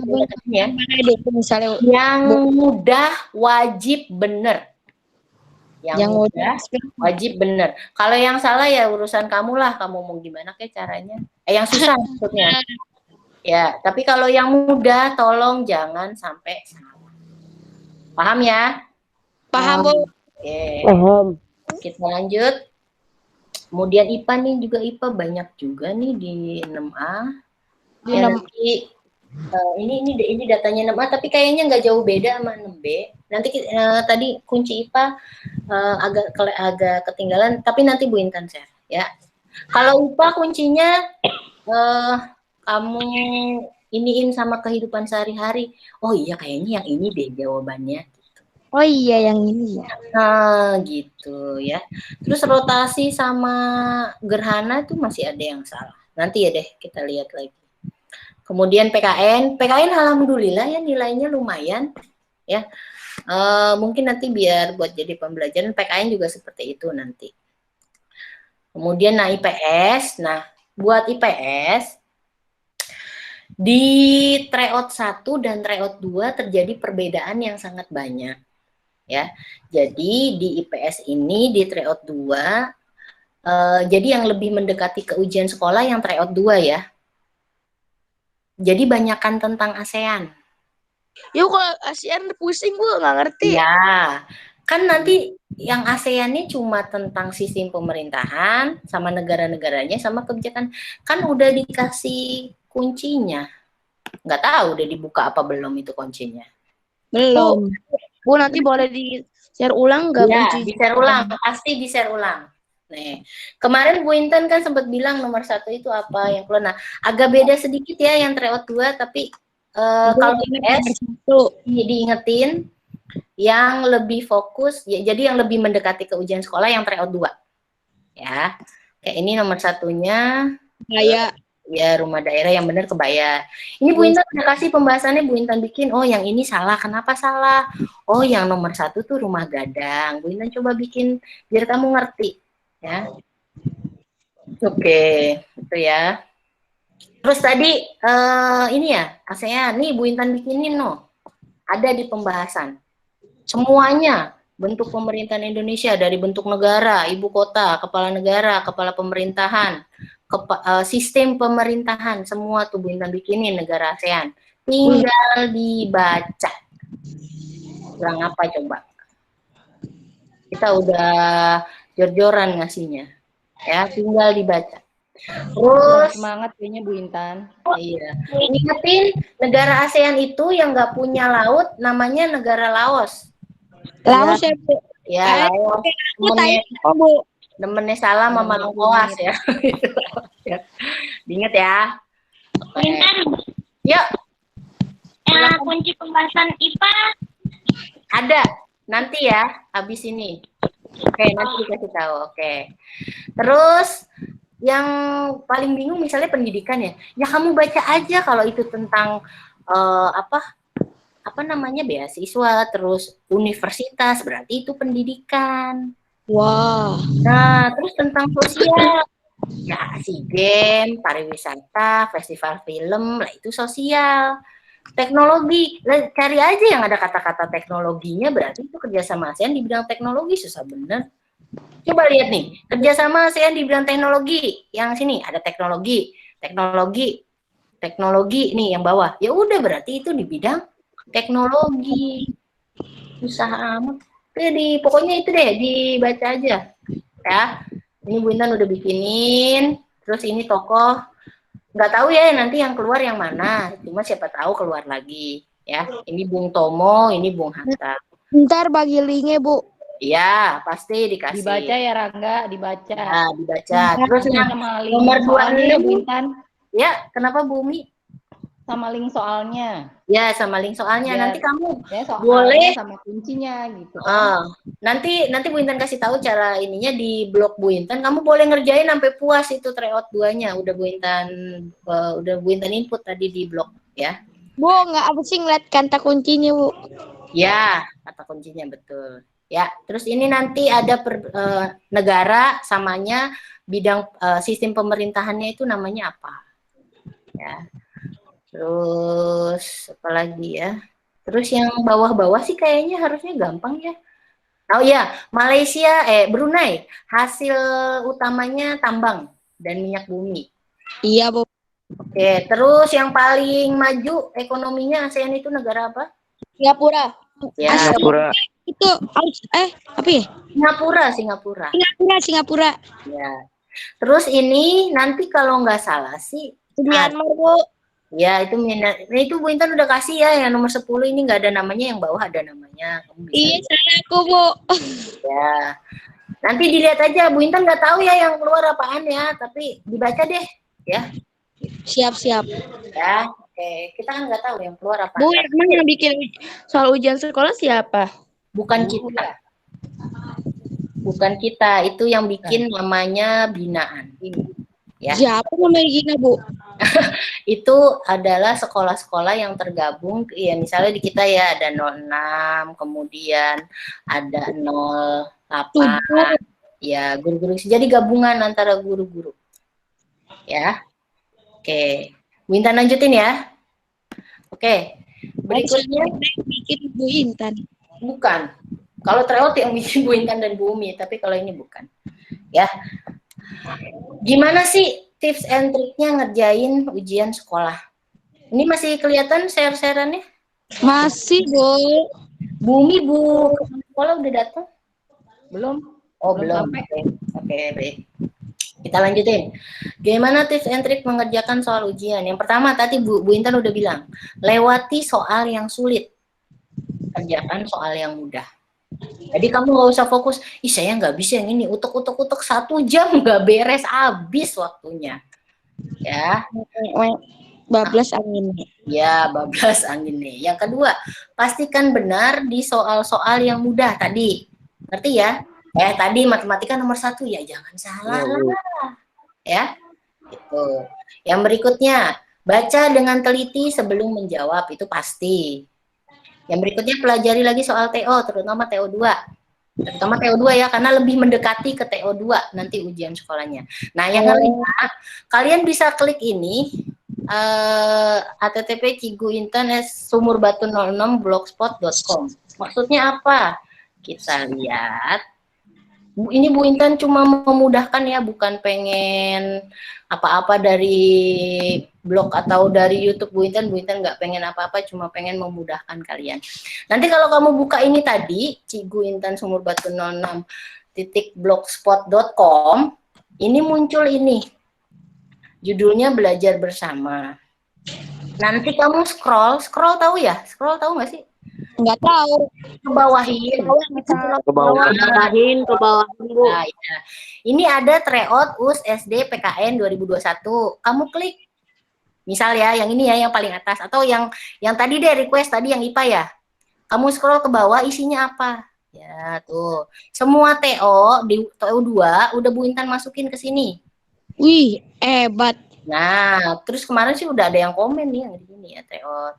misalnya yang mudah wajib bener. Yang mudah wajib bener. Kalau yang salah ya urusan kamu lah, kamu mau gimana kayak caranya. Yang susah maksudnya. Ya, tapi kalau yang mudah tolong jangan sampai salah. Paham ya? Paham, Bu. Oke. Paham. Kita lanjut. Kemudian IPA nih juga IPA banyak juga nih di 6A. Ya, nanti ini datanya 6A tapi kayaknya nggak jauh beda sama 6B. Nanti tadi kunci IPA agak ketinggalan tapi nanti Bu Intan share ya. Kalau IPA kuncinya kamu iniin sama kehidupan sehari-hari. Oh iya kayaknya yang ini deh jawabannya. Oh iya yang ini ya. Nah gitu ya. Terus rotasi sama gerhana tuh masih ada yang salah. Nanti ya deh kita lihat lagi. Kemudian PKN alhamdulillah ya nilainya lumayan ya. Mungkin nanti biar buat jadi pembelajaran PKN juga seperti itu nanti. Kemudian IPS. Nah, buat IPS di tryout 1 dan tryout 2 terjadi perbedaan yang sangat banyak. Ya. Jadi di IPS ini di tryout 2 jadi yang lebih mendekati ke ujian sekolah yang tryout 2 ya. Jadi banyakkan tentang ASEAN. Yuk kalau ASEAN pusing Bu, nggak ngerti. Ya, kan nanti yang ASEAN ini cuma tentang sistem pemerintahan sama negara-negaranya sama kebijakan. Kan udah dikasih kuncinya. Nggak tahu udah dibuka apa belum itu kuncinya. Belum. Bu nanti boleh di-share ulang nggak? Ya, di-share ulang. Pasti di-share ulang. Nih, kemarin Bu Intan kan sempat bilang nomor 1 itu apa yang keluar. Nah, agak beda sedikit ya yang tryout 2, tapi kalau IPS diingetin yang lebih fokus, ya, jadi yang lebih mendekati ke ujian sekolah yang tryout 2. Ya, kayak ini nomor 1-nya. Ya, rumah daerah yang benar kebaya. Ini Bu Intan udah kasih pembahasannya, Bu Intan bikin, oh yang ini salah, kenapa salah? Oh yang nomor 1 tuh rumah gadang. Bu Intan coba bikin biar kamu ngerti. Ya. Oke, itu ya. Terus tadi ini ya, ASEAN, nih Bu Intan bikinin ada di pembahasan. Semuanya bentuk pemerintahan Indonesia dari bentuk negara, ibu kota, kepala negara, kepala pemerintahan, sistem pemerintahan, semua tuh Bu Intan bikinin negara ASEAN. Tinggal dibaca. Bilang apa coba? Kita udah jor-joran ngasihnya. Ya, tinggal dibaca. Terus semangat kayaknya Bu Intan. Iya. Ingetin negara ASEAN itu yang nggak punya laut namanya negara Laos. Laos ya, Bu. Ya, Laos. Nemennya salah sama Lengkoas ya. Diinget ya. Intan, Yuk. kunci pembahasan IPA Ada. Nanti ya, habis ini. Oke, nanti dikasih tahu. Oke. Terus yang paling bingung misalnya pendidikan ya. Ya kamu baca aja kalau itu tentang apa namanya beasiswa, terus universitas, berarti itu pendidikan. Wah. Nah, terus tentang sosial. Ya, SEA Games, pariwisata, festival film, lah itu sosial. Teknologi, cari aja yang ada kata-kata teknologinya, berarti itu kerjasama ASEAN di bidang teknologi, susah bener. Coba lihat nih, kerjasama ASEAN di bidang teknologi, yang sini ada teknologi nih yang bawah. Ya udah berarti itu di bidang teknologi. Susah amat. Jadi pokoknya itu deh dibaca aja. Ya. Ini Bu Intan udah bikinin, terus ini tokoh nggak tahu ya nanti yang keluar yang mana, cuma siapa tahu keluar lagi ya. Ini Bung Tomo, ini Bung Hatta. Ntar bagi linknya, Bu. Iya, pasti dikasih. Dibaca ya Rangga, dibaca. Ya, dibaca. Terus yang Sama nomor 26 Bu Intan. Ya, kenapa Bumi? Sama link soalnya. Ya, sama link soalnya. Ya, nanti kamu ya, soalnya boleh sama kuncinya gitu. Nanti Bu Intan kasih tahu cara ininya di blog Bu Intan. Kamu boleh ngerjain sampai puas itu tryout 2-nya. Udah Bu Intan input tadi di blog ya. Bu, nggak apa sih ngeliat kata kuncinya, Bu? Ya, kata kuncinya betul. Ya, terus ini nanti ada negara samanya bidang sistem pemerintahannya itu namanya apa? Ya. Terus apa lagi ya? Terus yang bawah-bawah sih kayaknya harusnya gampang ya. Oh ya, Malaysia, Brunei, hasil utamanya tambang dan minyak bumi. Iya, Bu. Oke, terus yang paling maju ekonominya ASEAN itu negara apa? Singapura. Ya, Singapura. Itu apa ya? Singapura. Ya. Terus ini nanti kalau nggak salah sih Myanmar, Bu. Ya, itu Bu Intan udah kasih ya, yang nomor 10 ini nggak ada namanya, yang bawah ada namanya. Kamu bisa Iya, salah aku, Bu. ya. Nanti dilihat aja, Bu Intan nggak tahu ya yang keluar apaan ya, tapi dibaca deh, ya. Siap. Ya, oke. Kita kan nggak tahu yang keluar apa. Bu, emang yang bikin soal ujian sekolah siapa? Bukan kita. Bukan kita, itu yang bikin namanya binaan. Ya. Siapa namanya Gina, Bu? Itu adalah sekolah-sekolah yang tergabung, ya misalnya di kita ya ada 06, kemudian ada 08, ya guru-guru. Jadi gabungan antara guru-guru. Ya. Oke. Bu Intan lanjutin ya. Oke. Berikutnya bikin Bu Intan. bukan. Kalau tryout yang bikin Bu Intan dan Bu Umi, tapi kalau ini bukan. Ya. Gimana sih tips and triknya ngerjain ujian sekolah? Ini masih kelihatan share-shareannya? Masih, Bu. Bumi, Bu sekolah udah datang? Belum. Oh, belum. Oke, baik. Kita lanjutin. Gimana tips and trik mengerjakan soal ujian? Yang pertama tadi Bu Intan udah bilang, lewati soal yang sulit. Kerjakan soal yang mudah. Jadi kamu nggak usah fokus, saya nggak bisa yang ini, utek 1 jam nggak beres, habis waktunya. Ya. Bablas angin. Ya, bablas angin nih. Yang kedua, pastikan benar di soal-soal yang mudah tadi. Ngerti ya? Tadi matematika nomor 1 ya jangan salah lah. Ya. Gitu. Yang berikutnya, baca dengan teliti sebelum menjawab, itu pasti. Yang berikutnya, pelajari lagi soal TO, terutama TO2. Terutama TO2 ya, karena lebih mendekati ke TO2 nanti ujian sekolahnya. Nah, yang kelima, kalian bisa klik ini, http ciguintan@sumurbatu06blogspot.com. Maksudnya apa? Kita lihat. Ini Bu Intan cuma memudahkan ya, bukan pengen apa-apa dari blog atau dari YouTube Bu Intan nggak pengen apa-apa, cuma pengen memudahkan kalian. Nanti kalau kamu buka ini tadi, ciguintan06blogspot.com, ini muncul ini, judulnya belajar bersama. Nanti kamu scroll tahu ya? Scroll tahu nggak sih? Nggak tahu. Ke bawahin. Ke bawah. Ke bawah, Bu. Nah, ya. Ini ada tryout US SD PKN 2021. Kamu klik. Misal ya, yang ini ya, yang paling atas. Atau yang tadi deh, request tadi yang IPA ya. Kamu scroll ke bawah, isinya apa? Ya, tuh. Semua TO, di TO2, udah Bu Intan masukin ke sini. Wih, hebat. Nah, terus kemarin sih udah ada yang komen nih, yang di sini ya, tryout.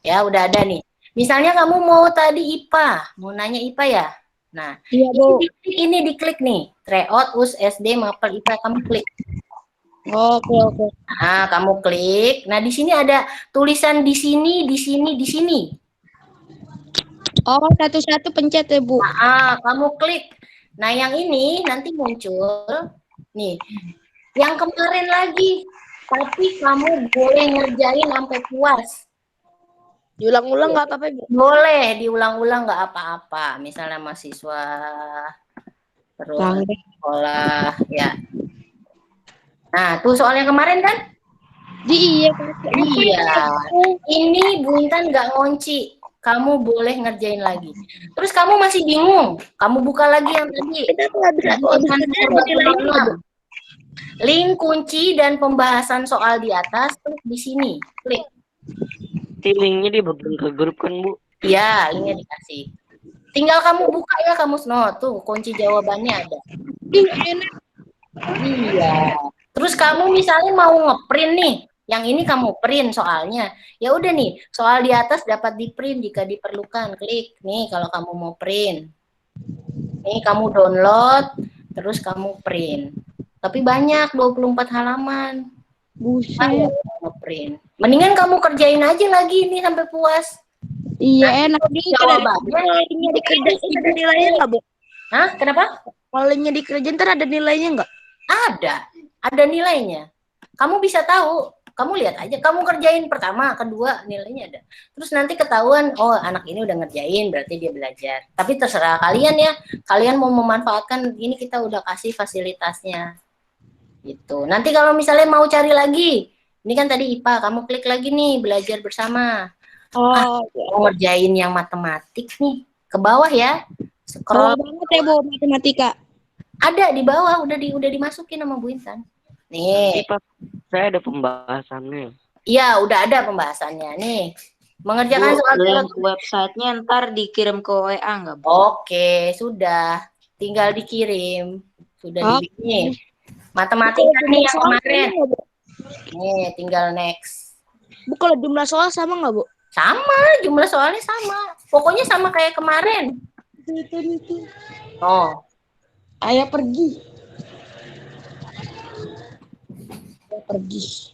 Ya, udah ada nih. Misalnya kamu mau tadi IPA, mau nanya IPA ya. Nah, Iya, Bu. ini diklik nih, tryout US SD Mapel IPA, kamu klik. Oke. Nah, kamu klik. Nah, di sini ada tulisan di sini. Oh, satu-satu pencet ya, Bu. Nah, kamu klik. Nah, yang ini nanti muncul nih. Yang kemarin lagi, tapi kamu boleh ngerjain sampai puas. Diulang-ulang nggak apa-apa, Bu? Boleh diulang-ulang, nggak apa-apa. Misalnya mahasiswa terus sekolah ya. Nah, tuh soal yang kemarin kan? Iya. Ini Bu Intan nggak ngunci. Kamu boleh ngerjain lagi. Terus kamu masih bingung. Kamu buka lagi yang tadi. Link kunci dan pembahasan soal di atas, klik di sini. Klik. Linknya dibagiin ke grup kan, Bu? Iya, linknya dikasih. Tinggal kamu buka ya, kamu tuh kunci jawabannya ada. Enak. Iya. Terus kamu misalnya mau ngeprint nih, yang ini kamu print soalnya. Ya udah nih, soal di atas dapat di-print jika diperlukan. Klik nih kalau kamu mau print. Nih kamu download, terus kamu print. Tapi banyak, 24 halaman. Buset. Ngeprint. Mendingan kamu kerjain aja lagi ini sampai puas. Iya, enak. Jawabannya Dikerjain ada nilainya nggak, Bu? Hah? Kenapa? Kalau linknya dikerjain ntar ada nilainya nggak? Ada nilainya. Kamu bisa tahu, kamu lihat aja, kamu kerjain pertama, kedua, nilainya ada. Terus nanti ketahuan, oh anak ini udah ngerjain, berarti dia belajar. Tapi terserah kalian ya, kalian mau memanfaatkan, ini kita udah kasih fasilitasnya. Gitu. Nanti kalau misalnya mau cari lagi, ini kan tadi IPA, kamu klik lagi nih, belajar bersama. Mau ngerjain yang matematik nih, ke bawah ya. Scroll banget ya, Bu, matematika. Ada di bawah, udah dimasukin sama Bu Intan. Nih. Saya ada pembahasannya. Iya, udah ada pembahasannya nih. Mengerjakan soal link websitenya ntar dikirim ke WA nggak, Bu? Oke, sudah. Tinggal dikirim. Sudah dibikin. Matematika nih yang kemarin. Nih, tinggal next. Bu, kalau jumlah soal sama nggak, Bu? Sama, jumlah soalnya sama. Pokoknya sama kayak kemarin. Itu. Oh. Ayah pergi.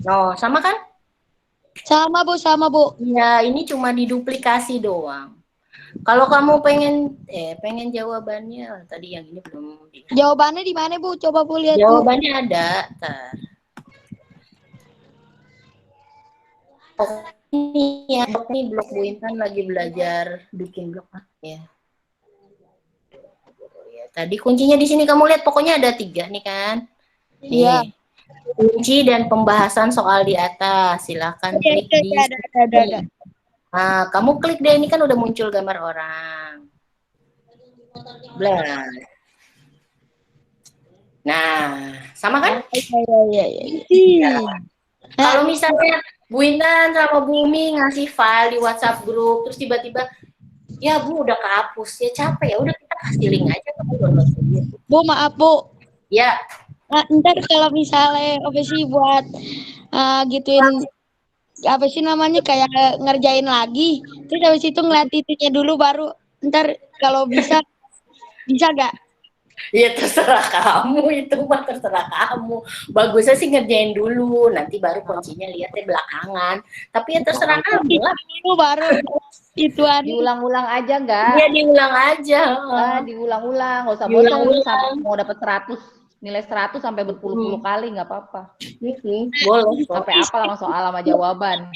No, sama kan? Sama, Bu. Ya, ini cuma diduplikasi doang. Kalau kamu pengen jawabannya, tadi yang ini belum. Jawabannya di mana, Bu? Coba Bu lihat. Jawabannya ada. Ini blog Bu Intan lagi belajar bikin blog ya. Tadi kuncinya di sini kamu lihat, pokoknya ada 3 nih kan. Iya. Kunci dan pembahasan soal di atas. Silakan klik di ada. Nah, kamu klik deh, ini kan udah muncul gambar orang. Blah. Nah, sama kan? Iya. Kalau misalnya Bu Intan sama Bu Umi ngasih file di WhatsApp grup, terus tiba-tiba, ya Bu udah kehapus, ya capek, ya udah kita kasih link aja, kamu download sendiri. Bu, maaf Bu. Ya, Ntar kalau misalnya apa sih buat gituin apa sih namanya kayak ngerjain lagi, terus habis itu ngeliat itunya dulu baru ntar kalau bisa gak? Ya terserah kamu, itu mah terserah kamu. Bagusnya sih ngerjain dulu, nanti baru kuncinya lihatnya belakangan. Tapi ya terserah kamu lah. Itu baru ituan. Diulang-ulang aja nggak? Iya diulang aja. Diulang-ulang, nggak usah bosan Diulang-ulang. sampai mau dapat 100, nilai 100 sampai berpuluh-puluh kali nggak apa-apa. Boleh. Sampai apa sama soal sama jawaban.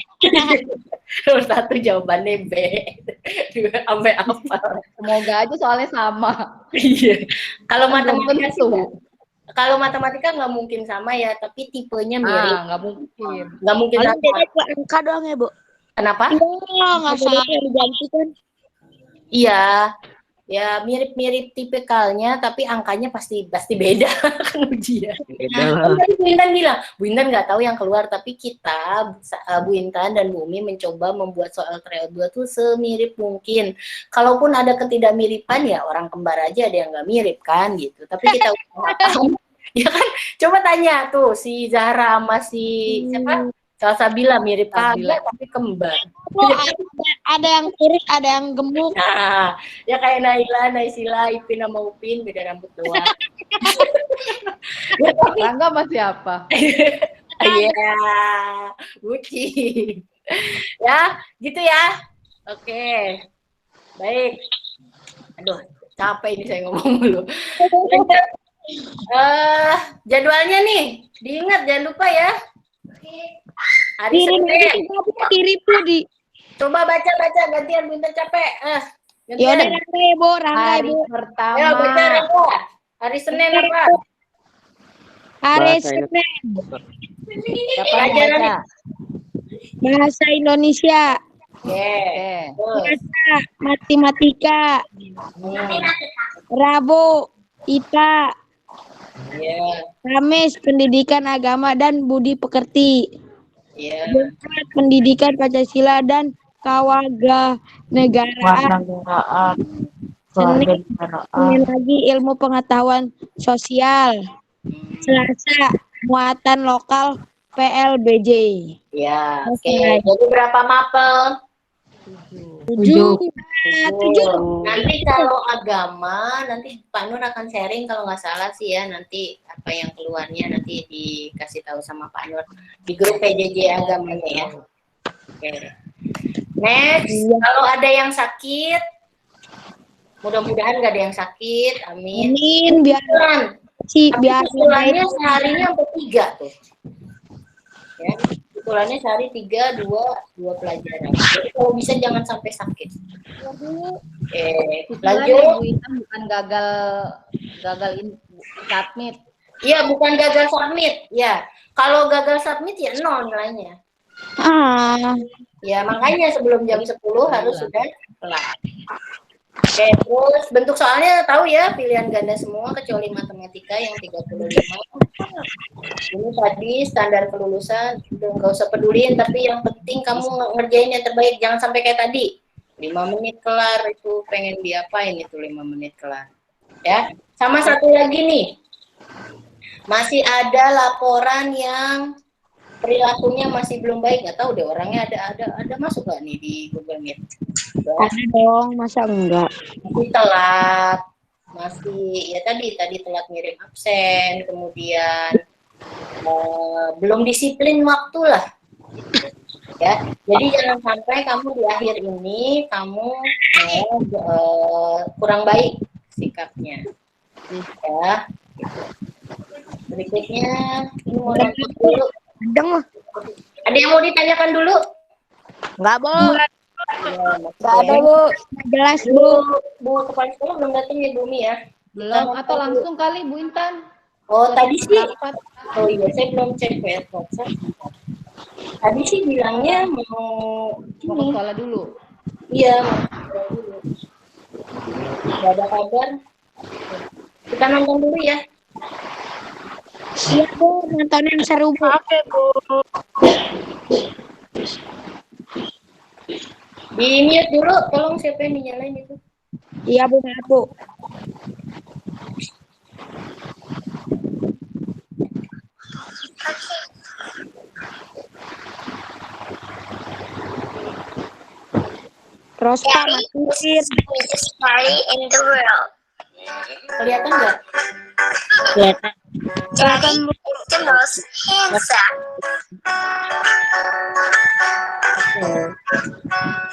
Satu jawabannya B. Dua sampai apa? Semoga aja soalnya sama. Iya. Kalau Kan belum matematika sih tentu. nggak. Kalau matematika nggak mungkin sama ya, tapi tipenya mirip. Nggak mungkin. Nggak mungkin Paling sama. beda cuma angka doang ya, Bu. Kenapa? Iya, nggak salah diganti kan. Iya. Ya mirip-mirip tipikalnya, tapi angkanya pasti beda kan ujian. Tadi Bu Intan bilang, Bu Intan nggak tahu yang keluar, tapi kita, Bu Intan dan Bu Umi mencoba membuat soal TREO 2 tuh semirip mungkin. Kalaupun ada ketidakmiripan ya orang kembar aja ada yang nggak mirip kan gitu. Tapi kita usahakan, ya kan? Coba tanya tuh si Zahra sama si siapa? Salsabila mirip kagak tapi kembar. Oh, ada yang kurus, ada yang gemuk. Nah, ya kayak Naila, Naisila, Ipin sama Upin beda rambut doang. Rangga masih apa? Iya, Gucci. Ya, gitu ya. Oke. Baik. Aduh, capek ini saya ngomong dulu. Jadwalnya nih, diingat jangan lupa ya. Hari Senin. Kirim Budi. Coba baca gantian Bintan capek. Ya udah Gantian. Rangga, Bu. Hari pertama. Ya baca Rangga. Hari Senin apa? Hari Bahasa Senin. Siapa yang Pelajaran baca? Bahasa Indonesia. Oke. Oke. Bahasa Matematika. Rabu IPA. Iya. Kamis Pendidikan Agama dan Budi Pekerti. Iya. Jumat Pendidikan Pancasila dan Kewarganegaraan. Senin lagi Ilmu Pengetahuan Sosial. Selasa Muatan Lokal PLBJ. Ya, oke. Jadi berapa mapel? 7. Nanti kalau agama, nanti Pak Nur akan sharing kalau nggak salah sih ya, nanti apa yang keluarnya nanti dikasih tahu sama Pak Nur di grup PJJ agamanya ya. Oke. Next, kalau ada yang sakit, mudah-mudahan nggak ada yang sakit, amin. Amin biar Usulannya seharinya sampai 3 tuh. Ya, usulannya sehari 3, 2 pelajaran. Jadi kalau bisa jangan sampai sakit. Oke, lanjut. Bu Intan bukan gagal submit. Iya, bukan gagal submit. Ya, kalau gagal submit ya 0 nilainya. Ya, makanya sebelum jam 10 harus sudah kelar. Oke, terus bentuk soalnya tahu ya, pilihan ganda semua kecuali matematika yang 35. Ini tadi standar kelulusan, nggak usah peduliin, tapi yang penting kamu ngerjain yang terbaik, jangan sampai kayak tadi. 5 menit kelar, itu pengen diapain itu 5 menit kelar. Ya, sama satu lagi nih. Masih ada laporan yang perilakunya masih belum baik, nggak tahu deh orangnya ada masuk nggak nih di Google Meet? ada dong, masa enggak? Masih telat, masih ya tadi telat ngirim absen, kemudian belum disiplin waktu lah, ya. Jadi jangan sampai kamu di akhir ini kamu kurang baik sikapnya, ya. Berikutnya ini mau nonton dulu. Ada yang mau ditanyakan dulu? Enggak, Bu. Enggak ada, Bu. Jelas, Bu. Bu kepala sekolah belum datang ya, Bumi ya? Belum atau langsung kali Bu Intan? Oh, tadi sih. Rapat. Oh iya, saya belum cek WhatsApp. Tadi sih bilangnya mau Mau ke sekolah dulu. Iya, mau ke sekolah dulu. Nggak ada kabar. Kita nonton dulu ya. Iya, Bu. Nonton yang seru, Bu. Oke, Bu. Di mute dulu, tolong siapa yang dinyalain itu. Iya, Bu. Maaf, Bu. Rospa Daddy is the matiin. sweetest daddy in the world. Kelihatan nggak? Kelihatan. Daddy is the most handsome.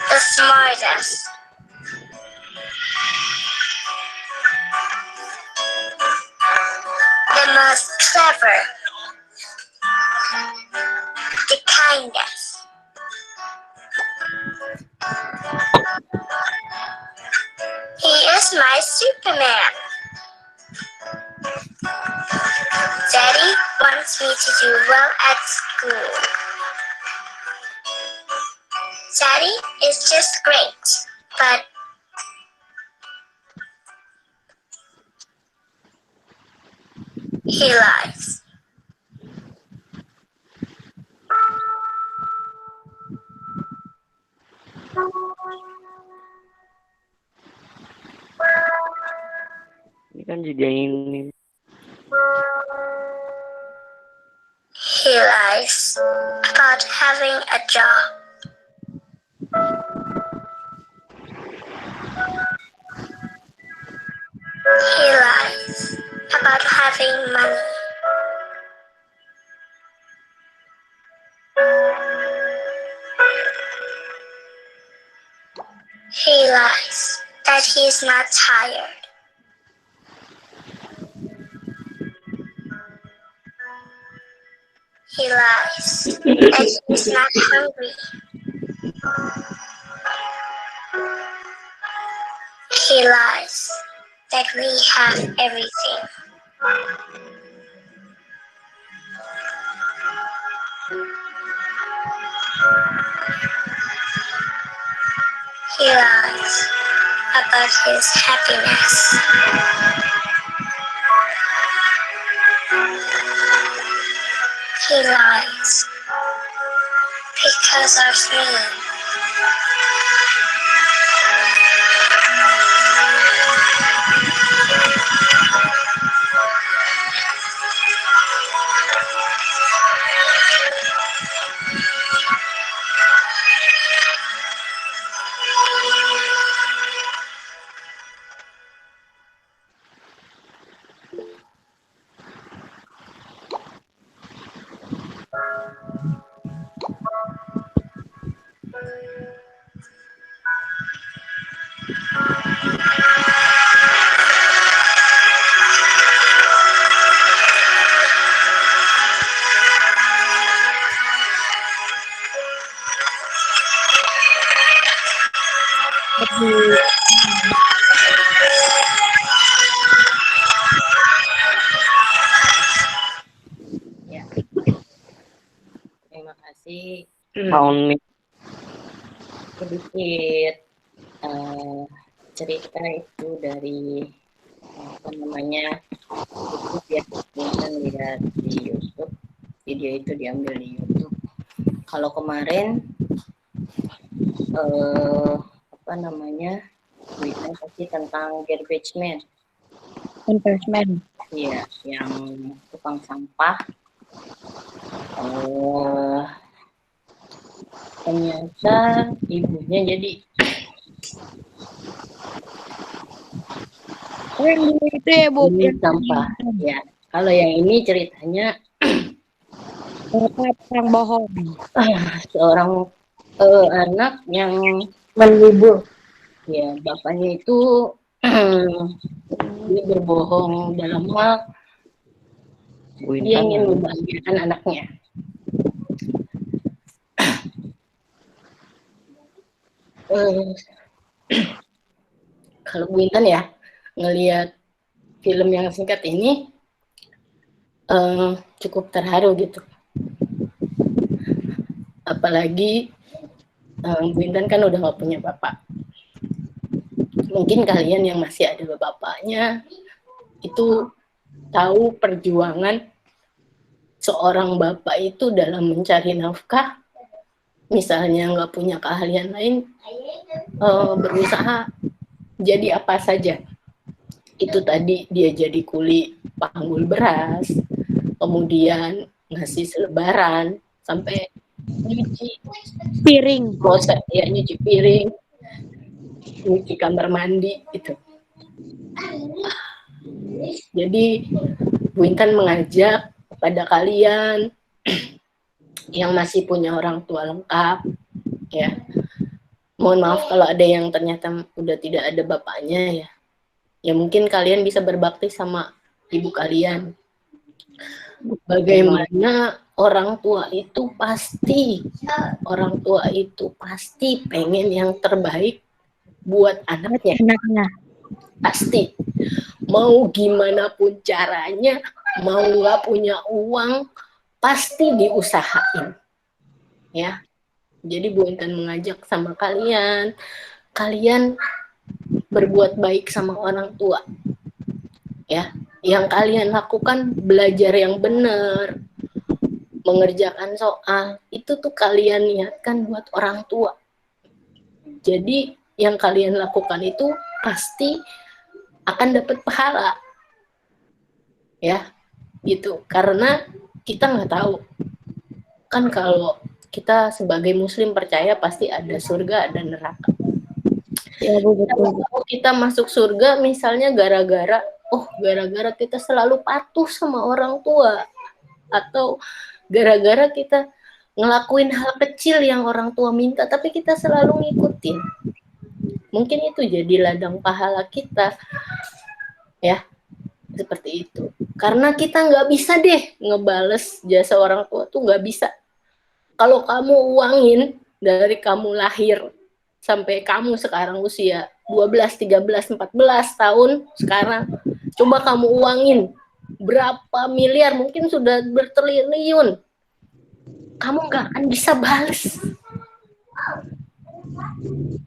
The smartest. The most clever. The kindest. He is my Superman. Daddy wants me to do well at school. Daddy is just great, but he lies. Ini kan juga ini. He lies about having a job. He lies about having money. He lies that he is not tired. He lies that he is not hungry. He lies that we have everything. He lies about his happiness. He lies because of me. Ya. Terima kasih. Tahun Sedikit cerita itu dari apa namanya YouTube ya, kita lihat di YouTube, video itu diambil di YouTube. Kalau kemarin apa namanya berita pasti tentang garbage man. Investment. Iya, yang tukang sampah. Ternyata ibunya jadi Yang dulu itu ya Bu. ini sampah. Ya, kalau yang ini ceritanya Bapak yang bohong. seorang anak yang menlibur. Ya, bapaknya itu dia berbohong dalam hal dia ingin membahagiakan anaknya. Kalau Bu Intan ya ngelihat film yang singkat ini cukup terharu gitu. Apalagi Bu Intan kan udah gak punya bapak. Mungkin kalian yang masih ada bapaknya itu tahu perjuangan seorang bapak itu dalam mencari nafkah. Misalnya nggak punya keahlian lain, berusaha jadi apa saja. Itu tadi dia jadi kuli panggul beras, kemudian ngasih selebaran, sampai nyuci Piring. proses ya nyuci piring, nyuci kamar mandi itu. Jadi Bu Intan mengajak kepada kalian yang masih punya orang tua lengkap, ya. Mohon maaf kalau ada yang ternyata udah tidak ada bapaknya, ya. Ya mungkin kalian bisa berbakti sama ibu kalian. Bagaimana orang tua itu pasti pengen yang terbaik buat anaknya. Pasti. Mau gimana pun caranya, mau nggak punya uang, pasti diusahain. Ya. Jadi Bu Intan mengajak sama kalian berbuat baik sama orang tua. Ya, yang kalian lakukan belajar yang benar, mengerjakan soal, itu tuh kalian niatkan buat orang tua. Jadi yang kalian lakukan itu pasti akan dapat pahala. Ya, gitu. Karena kita nggak tahu. Kan kalau kita sebagai muslim percaya pasti ada surga, ada neraka. Ya, betul. Kalau kita masuk surga misalnya gara-gara kita selalu patuh sama orang tua, atau gara-gara kita ngelakuin hal kecil yang orang tua minta tapi kita selalu ngikutin. Mungkin itu jadi ladang pahala kita. Ya, seperti itu. Karena kita nggak bisa deh ngebales jasa orang tua tuh, nggak bisa. Kalau kamu uangin dari kamu lahir sampai kamu sekarang usia 12, 13, 14 tahun sekarang, coba kamu uangin berapa miliar, mungkin sudah bertriliun, kamu nggak akan bisa balas.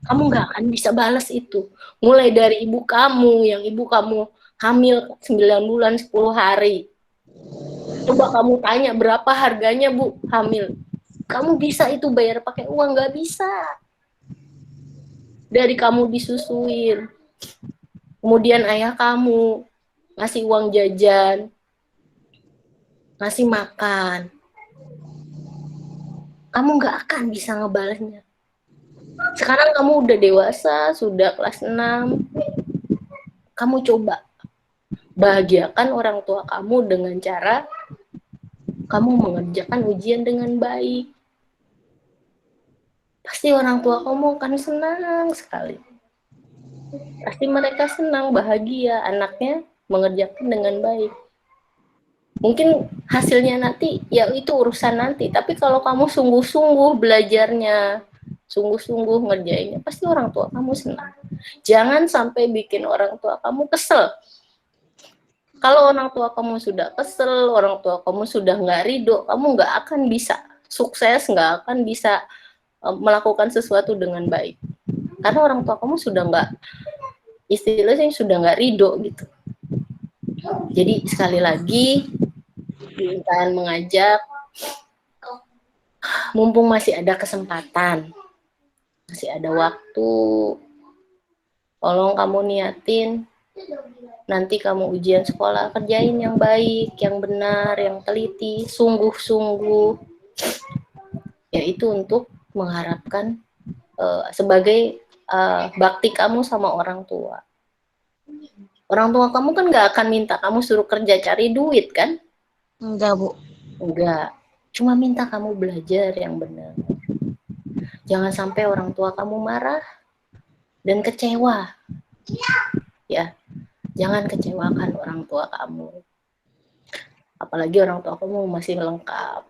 Kamu nggak akan bisa balas itu. Mulai dari ibu kamu, yang ibu kamu hamil 9 bulan 10 hari. Coba kamu tanya berapa harganya Bu hamil. Kamu bisa itu bayar pakai uang? Nggak bisa. Dari kamu disusuin, kemudian ayah kamu ngasih uang jajan, ngasih makan, kamu nggak akan bisa ngebalasnya. Sekarang kamu udah dewasa, sudah kelas 6, kamu coba bahagiakan orang tua kamu dengan cara kamu mengerjakan ujian dengan baik. Pasti orang tua kamu akan senang sekali. Pasti mereka senang, bahagia, anaknya mengerjakan dengan baik. Mungkin hasilnya nanti, ya itu urusan nanti. Tapi kalau kamu sungguh-sungguh belajarnya, sungguh-sungguh ngerjainnya, pasti orang tua kamu senang. Jangan sampai bikin orang tua kamu kesel. Kalau orang tua kamu sudah kesel, orang tua kamu sudah nggak ridho, kamu nggak akan bisa sukses, nggak akan bisa melakukan sesuatu dengan baik. Karena orang tua kamu sudah nggak, istilahnya sudah nggak ridho gitu. Jadi sekali lagi, kita mengajak, mumpung masih ada kesempatan, masih ada waktu, tolong kamu niatin, nanti kamu ujian sekolah, kerjain yang baik, yang benar, yang teliti, sungguh-sungguh. Yaitu untuk mengharapkan sebagai bakti kamu sama orang tua. Orang tua kamu kan nggak akan minta kamu suruh kerja cari duit kan? Enggak, Bu. Enggak. Cuma minta kamu belajar yang benar. Jangan sampai orang tua kamu marah dan kecewa. Ya, jangan kecewakan orang tua kamu. Apalagi orang tua kamu masih lengkap.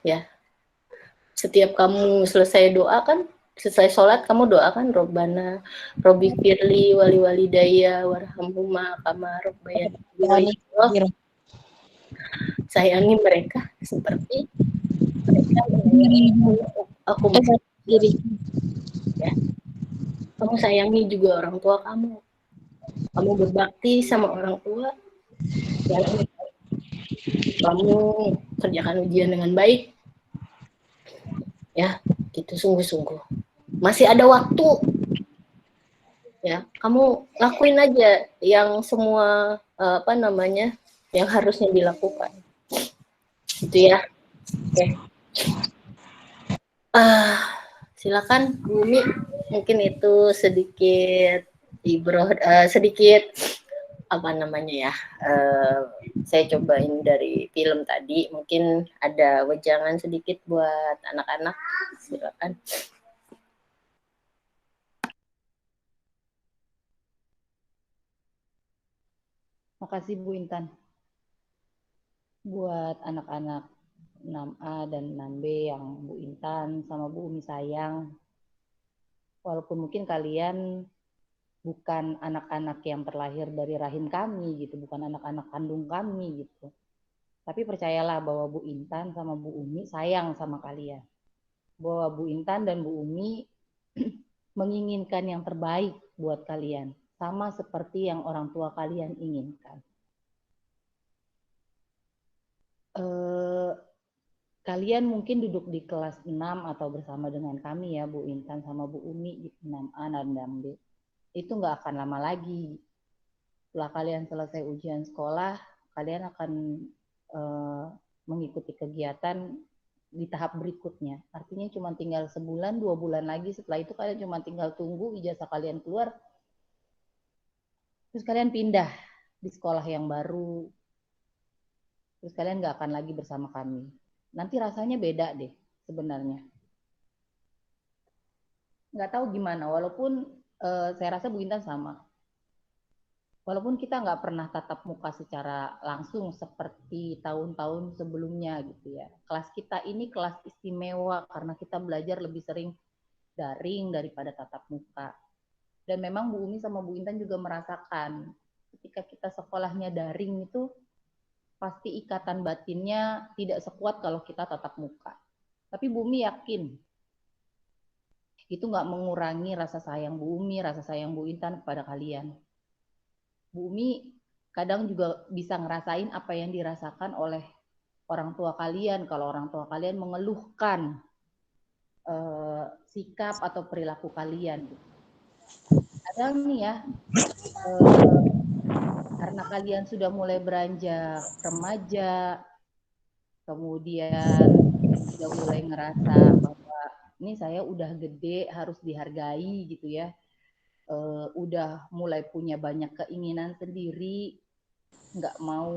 Ya. Setiap kamu selesai doa kan, selesai sholat kamu doakan Robbana Robbi firli wali walidayya warhamhuma kama rabbayani shaghira. Sayangi mereka seperti mereka aku sendiri. Ya. Kamu sayangi juga orang tua kamu. Kamu berbakti sama orang tua. Kamu kerjakan ujian dengan baik. Ya, itu sungguh-sungguh. Masih ada waktu. Ya, kamu lakuin aja yang semua yang harusnya dilakukan. Itu ya. Oke. Silakan Bu Umi, mungkin itu sedikit sedikit apa namanya ya, saya cobain dari film tadi, mungkin ada wejangan sedikit buat anak-anak, silakan. Makasih Bu Intan. Buat anak-anak 6A dan 6B yang Bu Intan sama Bu Umi sayang, walaupun mungkin kalian bukan anak-anak yang terlahir dari rahim kami gitu, bukan anak-anak kandung kami gitu. Tapi percayalah bahwa Bu Intan sama Bu Umi sayang sama kalian. Bahwa Bu Intan dan Bu Umi menginginkan yang terbaik buat kalian, sama seperti yang orang tua kalian inginkan. Kalian mungkin duduk di kelas 6 atau bersama dengan kami ya, Bu Intan sama Bu Umi di 6A dan 6B. Itu nggak akan lama lagi. Setelah kalian selesai ujian sekolah, kalian akan mengikuti kegiatan di tahap berikutnya. Artinya cuma tinggal sebulan, 2 bulan lagi. Setelah itu kalian cuma tinggal tunggu ijazah kalian keluar. Terus kalian pindah di sekolah yang baru. Terus kalian nggak akan lagi bersama kami. Nanti rasanya beda deh sebenarnya. Nggak tahu gimana, walaupun saya rasa Bu Intan sama. Walaupun kita nggak pernah tatap muka secara langsung seperti tahun-tahun sebelumnya gitu ya. Kelas kita ini kelas istimewa karena kita belajar lebih sering daring daripada tatap muka. Dan memang Bu Umi sama Bu Intan juga merasakan ketika kita sekolahnya daring itu pasti ikatan batinnya tidak sekuat kalau kita tatap muka. Tapi Bu Umi yakin itu nggak mengurangi rasa sayang Bu Umi, rasa sayang Bu Intan kepada kalian. Bu Umi kadang juga bisa ngerasain apa yang dirasakan oleh orang tua kalian kalau orang tua kalian mengeluhkan sikap atau perilaku kalian. Kadang nih ya, karena kalian sudah mulai beranjak remaja, kemudian sudah mulai ngerasa bahwa ini saya udah gede harus dihargai gitu ya. Udah mulai punya banyak keinginan sendiri, nggak mau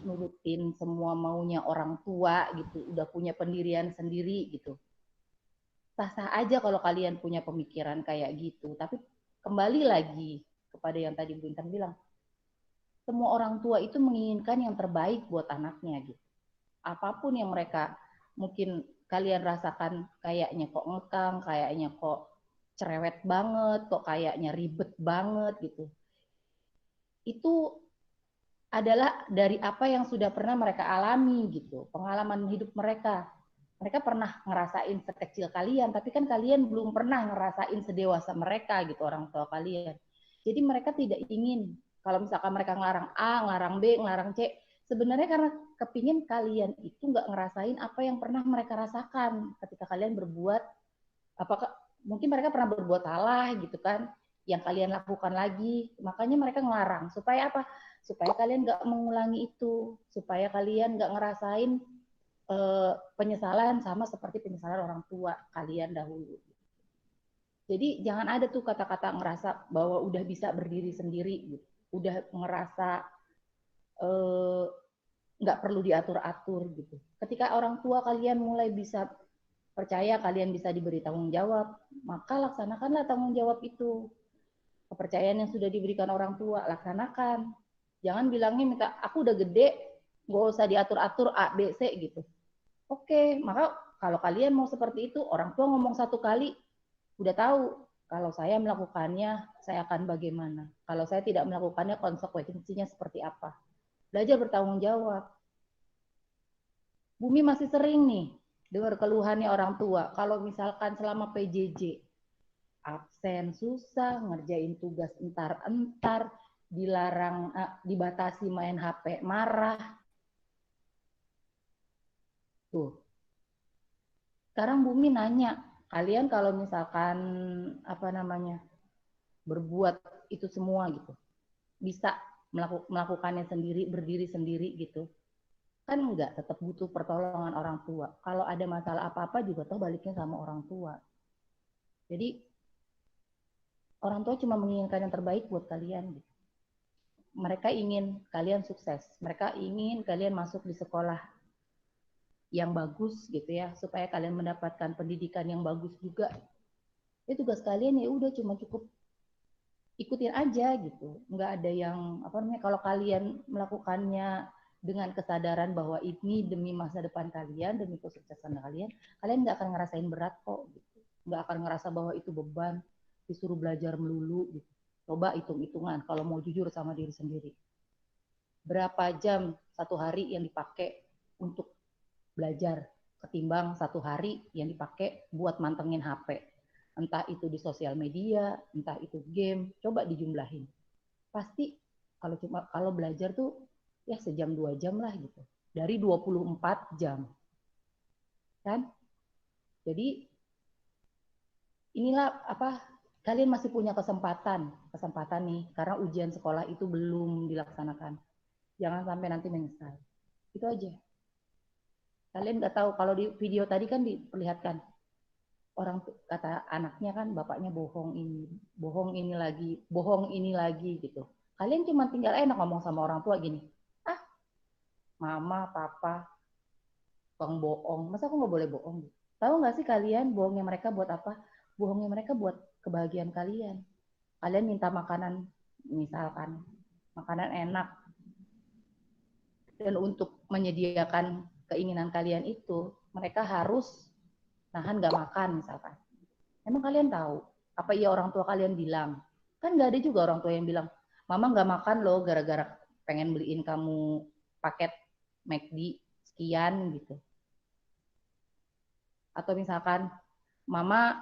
nurutin semua maunya orang tua gitu, udah punya pendirian sendiri gitu. Sah-sah aja kalau kalian punya pemikiran kayak gitu, tapi kembali lagi kepada yang tadi Bu Intan bilang, semua orang tua itu menginginkan yang terbaik buat anaknya gitu. Apapun yang mereka mungkin kalian rasakan kayaknya kok ngekang, kayaknya kok cerewet banget, kok kayaknya ribet banget gitu. Itu adalah dari apa yang sudah pernah mereka alami gitu, pengalaman hidup mereka. Mereka pernah ngerasain sekecil kalian, tapi kan kalian belum pernah ngerasain sedewasa mereka gitu, orang tua kalian. Jadi mereka tidak ingin, kalau misalkan mereka ngelarang A, ngelarang B, ngelarang C, sebenarnya karena kepingin kalian itu nggak ngerasain apa yang pernah mereka rasakan ketika kalian berbuat, apakah mungkin mereka pernah berbuat salah gitu kan, yang kalian lakukan lagi, makanya mereka ngelarang supaya apa? Supaya kalian nggak mengulangi itu, supaya kalian nggak ngerasain penyesalan sama seperti penyesalan orang tua kalian dahulu. Jadi jangan ada tuh kata-kata ngerasa bahwa udah bisa berdiri sendiri, gitu. Udah ngerasa nggak perlu diatur-atur gitu. Ketika orang tua kalian mulai bisa percaya kalian bisa diberi tanggung jawab, maka laksanakanlah tanggung jawab itu. Kepercayaan yang sudah diberikan orang tua, laksanakan. Jangan bilangnya minta, aku udah gede, nggak usah diatur-atur A, B, C gitu. Oke, maka kalau kalian mau seperti itu, orang tua ngomong satu kali, udah tahu, kalau saya melakukannya, saya akan bagaimana. Kalau saya tidak melakukannya, konsekuensinya seperti apa. Belajar bertanggung jawab. Bumi masih sering nih, dengar keluhannya orang tua, kalau misalkan selama PJJ, absen susah, ngerjain tugas entar-entar, dilarang, dibatasi main HP, marah. Tuh. Sekarang Bumi nanya, kalian kalau misalkan apa namanya berbuat itu semua gitu, bisa melakukannya sendiri, berdiri sendiri gitu, kan enggak, tetap butuh pertolongan orang tua. Kalau ada masalah apa-apa juga toh baliknya sama orang tua. Jadi orang tua cuma menginginkan yang terbaik buat kalian. Gitu. Mereka ingin kalian sukses. Mereka ingin kalian masuk di sekolah yang bagus gitu ya, supaya kalian mendapatkan pendidikan yang bagus juga. Itu tugas kalian ya udah cuma cukup ikutin aja gitu. Nggak ada yang apa namanya, kalau kalian melakukannya dengan kesadaran bahwa ini demi masa depan kalian, demi kesuksesan kalian, kalian nggak akan ngerasain berat kok gitu. Nggak akan ngerasa bahwa itu beban, disuruh belajar melulu gitu. Coba hitung-hitungan kalau mau jujur sama diri sendiri. Berapa jam satu hari yang dipakai untuk belajar ketimbang satu hari yang dipakai buat mantengin HP. Entah itu di sosial media, entah itu game, coba dijumlahin. Pasti kalau belajar tuh ya sejam 2 jam lah gitu. Dari 24 jam. Kan? Jadi inilah apa, kalian masih punya kesempatan nih karena ujian sekolah itu belum dilaksanakan. Jangan sampai nanti menyesal. Itu aja. Kalian nggak tahu, kalau di video tadi kan diperlihatkan orang kata anaknya kan bapaknya bohong ini lagi gitu. Kalian cuma tinggal enak ngomong sama orang tua gini, mama papa bang bohong, masa aku nggak boleh bohong? Tahu nggak sih kalian bohongnya mereka buat apa? Bohongnya mereka buat kebahagiaan kalian. Kalian minta makanan, misalkan makanan enak, dan untuk menyediakan keinginan kalian itu mereka harus nahan nggak makan misalkan. Emang kalian tahu apa iya orang tua kalian bilang? Kan nggak ada juga orang tua yang bilang, mama nggak makan loh gara-gara pengen beliin kamu paket McD sekian gitu. Atau misalkan mama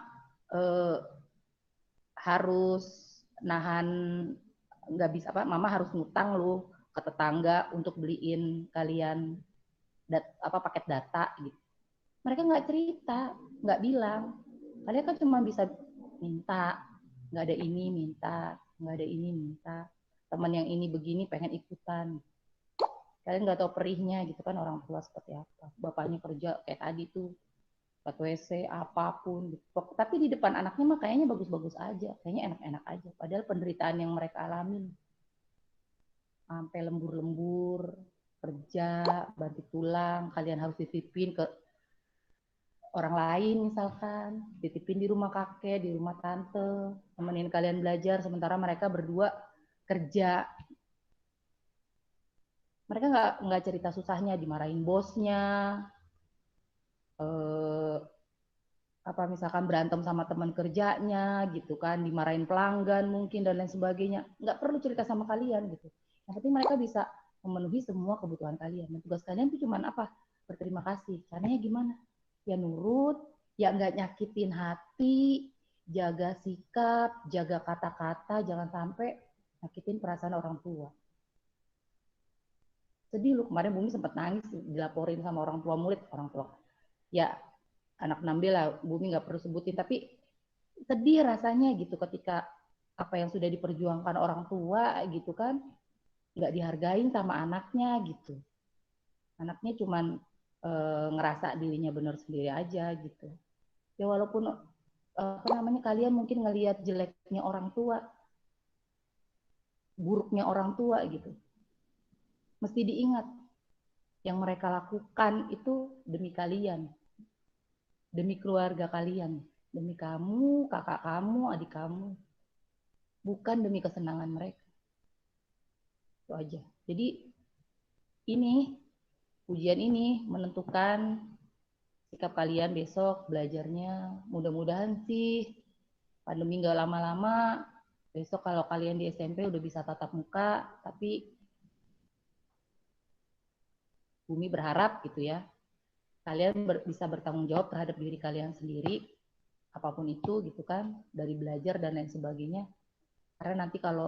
harus nahan, nggak bisa apa, mama harus ngutang loh ke tetangga untuk beliin kalian paket data gitu. Mereka nggak cerita, nggak bilang. Kalian kan cuma bisa minta, nggak ada ini minta, nggak ada ini minta. Teman yang ini begini pengen ikutan. Kalian nggak tahu perihnya gitu kan orang tua seperti apa. Bapaknya kerja kayak tadi tuh, ke WC apapun gitu. Tapi di depan anaknya mah kayaknya bagus-bagus aja, kayaknya enak-enak aja. Padahal penderitaan yang mereka alamin, sampai lembur-lembur, kerja, banting tulang, kalian harus dititipin ke orang lain misalkan, dititipin di rumah kakek, di rumah tante, temenin kalian belajar, sementara mereka berdua kerja. Mereka nggak cerita susahnya, dimarahin bosnya, apa misalkan berantem sama teman kerjanya gitu kan, dimarahin pelanggan mungkin dan lain sebagainya. Nggak perlu cerita sama kalian gitu. Yang penting mereka bisa memenuhi semua kebutuhan kalian. Dan tugas kalian itu cuma apa? Berterima kasih. Caranya gimana? Ya nurut, ya nggak nyakitin hati, jaga sikap, jaga kata-kata, jangan sampai nyakitin perasaan orang tua. Sedih lu, kemarin Bumi sempat nangis dilaporin sama orang tua murid, orang tua. Ya anak 6B lah, Bumi nggak perlu sebutin, tapi sedih rasanya gitu ketika apa yang sudah diperjuangkan orang tua gitu kan, nggak dihargain sama anaknya gitu. Anaknya cuman ngerasa dirinya benar sendiri aja gitu. Ya walaupun kalian mungkin ngelihat jeleknya orang tua, buruknya orang tua gitu. Mesti diingat yang mereka lakukan itu demi kalian, demi keluarga kalian, demi kamu, kakak kamu, adik kamu, bukan demi kesenangan mereka. Itu aja. Jadi ujian ini menentukan sikap kalian besok belajarnya. Mudah-mudahan sih pandemi nggak lama-lama. Besok kalau kalian di SMP udah bisa tatap muka, tapi Bumi berharap gitu ya, kalian bisa bertanggung jawab terhadap diri kalian sendiri, apapun itu gitu kan, dari belajar dan lain sebagainya. Karena nanti kalau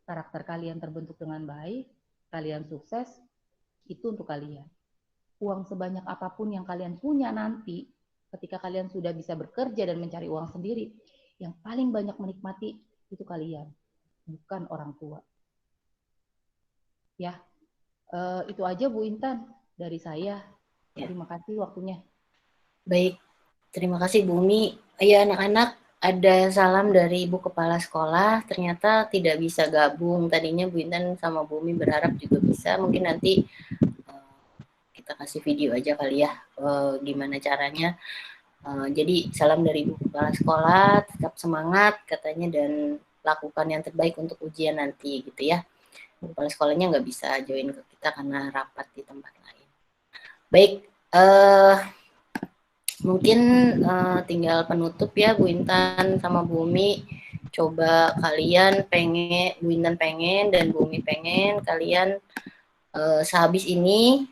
karakter kalian terbentuk dengan baik, kalian sukses, itu untuk kalian. Uang sebanyak apapun yang kalian punya nanti, ketika kalian sudah bisa bekerja dan mencari uang sendiri, yang paling banyak menikmati itu kalian, bukan orang tua. Ya, itu aja Bu Intan dari saya. Terima kasih waktunya. Baik, terima kasih Bumi. Ayo anak-anak, ada salam dari Ibu Kepala Sekolah, ternyata tidak bisa gabung. Tadinya Bu Intan sama Bu Umi berharap juga bisa. Mungkin nanti kita kasih video aja kali ya, gimana caranya. Jadi salam dari Ibu Kepala Sekolah, tetap semangat katanya dan lakukan yang terbaik untuk ujian nanti gitu ya. Ibu Kepala Sekolahnya nggak bisa join ke kita karena rapat di tempat lain. Baik, mungkin tinggal penutup ya Bu Intan sama Bu Umi. Coba kalian pengen, Bu Intan pengen dan Bu Umi pengen kalian sehabis ini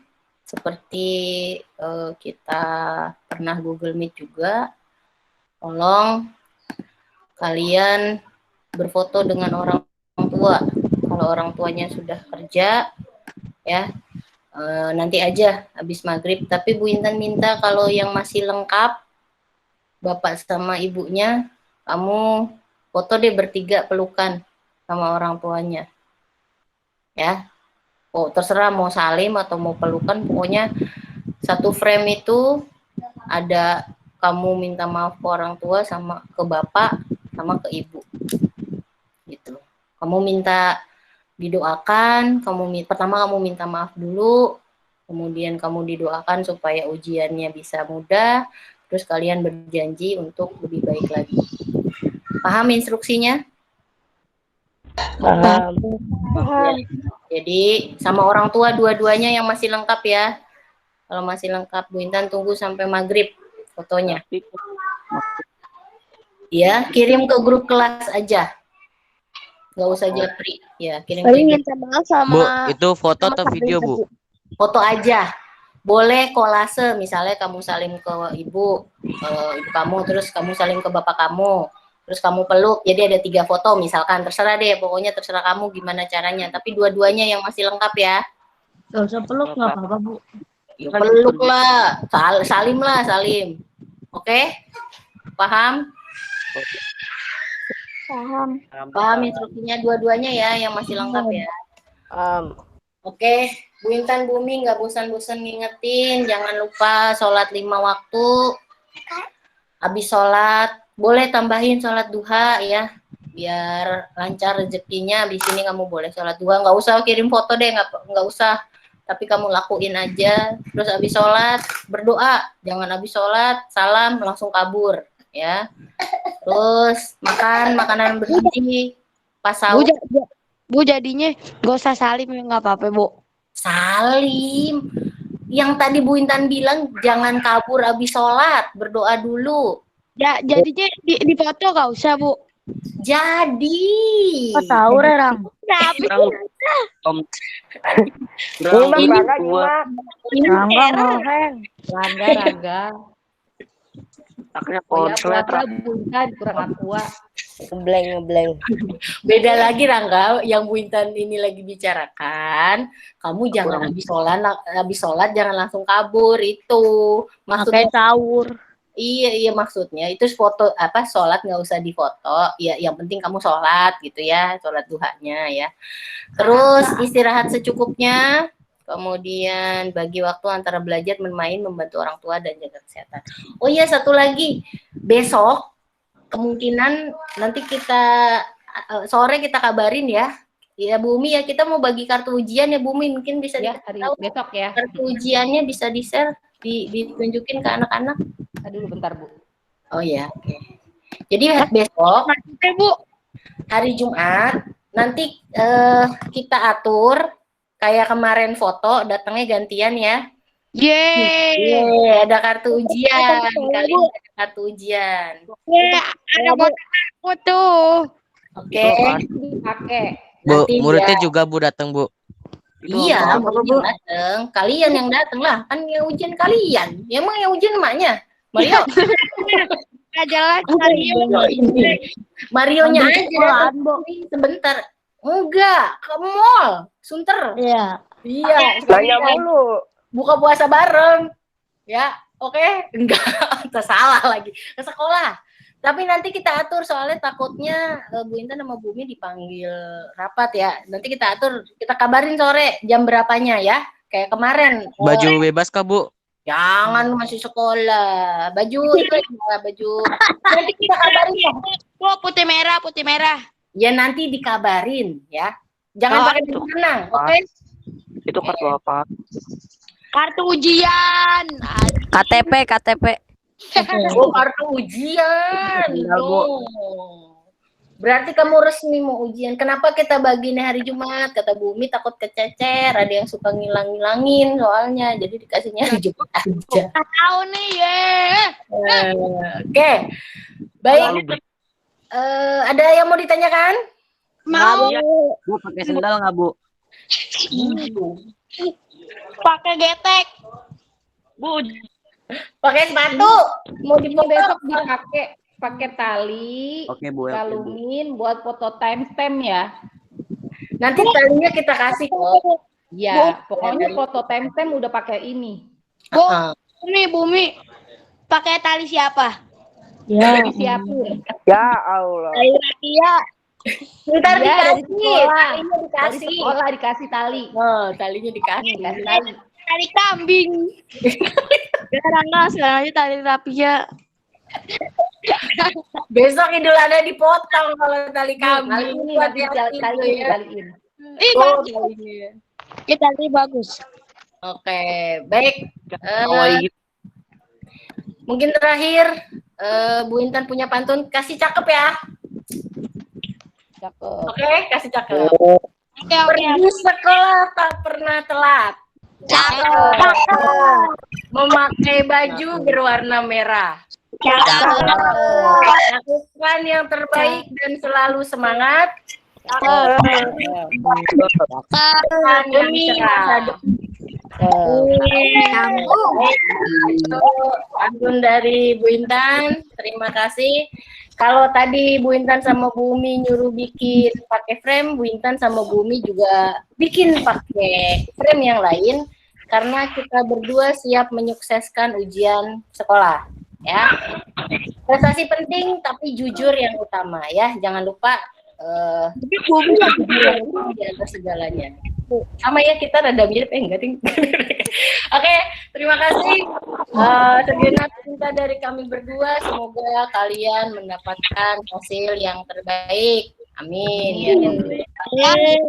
seperti kita pernah Google Meet juga, tolong kalian berfoto dengan orang tua. Kalau orang tuanya sudah kerja ya, nanti aja habis maghrib. Tapi Bu Intan minta kalau yang masih lengkap bapak sama ibunya, kamu foto deh bertiga pelukan sama orang tuanya ya. Oh, terserah mau salim atau mau pelukan, pokoknya satu frame itu ada kamu minta maaf ke orang tua sama ke bapak sama ke ibu gitu. Kamu minta didoakan, pertama kamu minta maaf dulu, kemudian kamu didoakan supaya ujiannya bisa mudah, terus kalian berjanji untuk lebih baik lagi. Paham instruksinya? Paham. Ya. Jadi sama orang tua dua-duanya yang masih lengkap ya. Kalau masih lengkap Bu Intan tunggu sampai maghrib fotonya. Ya, kirim ke grup kelas aja. Nggak usah japri. Ya, kirim ke grup. Minta maaf sama Bu, itu foto atau video, Bu? Foto aja. Boleh kolase, misalnya kamu salim ke ibu kamu, terus kamu salim ke bapak kamu, terus kamu peluk, jadi ada 3 foto misalkan, terserah deh, pokoknya terserah kamu gimana caranya, tapi dua-duanya yang masih lengkap ya. Gak usah peluk, nggak apa-apa Bu. Ya, peluk lah, salim lah, salim. Oke? Paham? Paham instruksinya dua-duanya ya, yang masih lengkap ya. Oke, Bu Intan, Bu Umi nggak bosan-bosan ngingetin, jangan lupa sholat 5 waktu. Habis sholat, boleh tambahin sholat duha ya, biar lancar rezekinya. Di sini kamu boleh sholat duha, nggak usah kirim foto deh, nggak usah. Tapi kamu lakuin aja. Terus habis sholat berdoa, jangan habis sholat salam langsung kabur ya. Terus makan makanan bergizi pas sahur. Bu jadinya gak usah salim ya, nggak apa-apa Bu. Salim. Yang tadi Bu Intan bilang jangan kabur habis sholat, berdoa dulu. Ya jadinya di foto gak usah Bu. Jadi. Sahur ya Ram. Rangga. Akhirnya Oh ya, konslet. Bu Intan kurang aqua. Ngebleng. Beda lagi Rangga, yang Bu Intan ini lagi bicarakan, kamu jangan habis sholat jangan langsung kabur, itu maksudnya. Pakai sahur. Iya maksudnya itu foto sholat nggak usah difoto, ya yang penting kamu sholat gitu ya, sholat duhanya ya. Terus istirahat secukupnya, kemudian bagi waktu antara belajar, bermain, membantu orang tua dan jaga kesehatan. Oh iya, satu lagi, besok kemungkinan nanti kita sore kita kabarin ya. Ya Bu Umi ya, kita mau bagi kartu ujian ya Bu Umi, mungkin bisa Ya, hari besok ya. kartu ujiannya bisa di-share, ditunjukin ke anak-anak. Aduh bentar Bu. Oh ya, oke. Jadi besok Bu, hari Jumat nanti kita atur kayak kemarin foto, datangnya gantian ya. Yeay. Ada kartu ujian. Kali ini ada kartu ujian. Ada foto tuh. Oke. Dipakai. Bu, Nanti muridnya juga Bu datang, Bu. Iya, muridnya datang. Kalian yang datang lah, kan yang ujian kalian. Ya, emang yang ujian emaknya. Mario. Gak jelas Marionya aja sebentar. Enggak, ke mall, Sunter. Iya. Iya. Nanya mulu. Buka puasa bareng. Ya, oke? Enggak, salah lagi. Ke sekolah. Tapi nanti kita atur, soalnya takutnya Bu Intan sama Bu Umi dipanggil rapat ya. Nanti kita atur, kita kabarin sore jam berapanya ya. Kayak kemarin. Baju bebas kah, Bu? Jangan masih sekolah. Baju itu ya, baju. Nanti kita kabarin ya. Oh, putih merah. Ya nanti dikabarin ya. Jangan pakai baju renang, oke? Itu kartu apa? Kartu ujian. KTP. Oh, kartu ujian. Benar, Bu. Berarti kamu resmi mau ujian. Kenapa kita baginya hari Jumat? Kata Bumi takut kececer. Ada yang suka ngilang-ngilangin soalnya. Jadi dikasihnya hari Jumat aja. Tahu nih ya. Oke. Baik. Ada yang mau ditanyakan? Mau Bu pakai sendal nggak Bu? pakai getek. Bu, Pakai sepatu. Mau Ini dipotong. besok pakai tali, Oke Bu. kalungin buat foto timestamp ya. Nanti talinya kita kasih kok. Ya, pokoknya foto timestamp udah pakai ini. Bu, Ah. Bumi. Pakai tali siapa? Ya. Disiapin. ya Allah. Tali Rakia. Ntar Iya, dari dikasih. sekolah. Talinya Dari dikasih. sekolah dikasih tali. Oh, talinya dikasih. Dikasih tali. Tali kambing. Sekarang aja tali Rapia. Besok Idul Adha dipotong kalau tali Kali kambing. ini Buat nanti yang tali itu ya. dikaliin. Ih, Oh, bagus. talinya. Tali bagus. Oke, baik. Kalau gitu. Mungkin terakhir, Bu Intan punya pantun. Kasih cakep ya. Cakep. Oke, kasih cakep. Oke. Pergi sekolah tak pernah telat. Memakai baju berwarna merah. Lakukan yang terbaik dan selalu semangat. Bumi cerah. Pantun dari Bu Intan, terima kasih. Kalau tadi Bu Intan sama Bumi nyuruh bikin pakai frame, Bu Intan sama Bumi juga bikin pakai frame yang lain karena kita berdua siap menyukseskan ujian sekolah, ya. Prestasi penting tapi jujur yang utama, ya. Jangan lupa jujur di atas segalanya. Sama ya, kita rada mirip, enggak ding. Oke, terima kasih segenap cinta dari kami berdua. Semoga kalian mendapatkan hasil yang terbaik. Amin. Ya. Amin.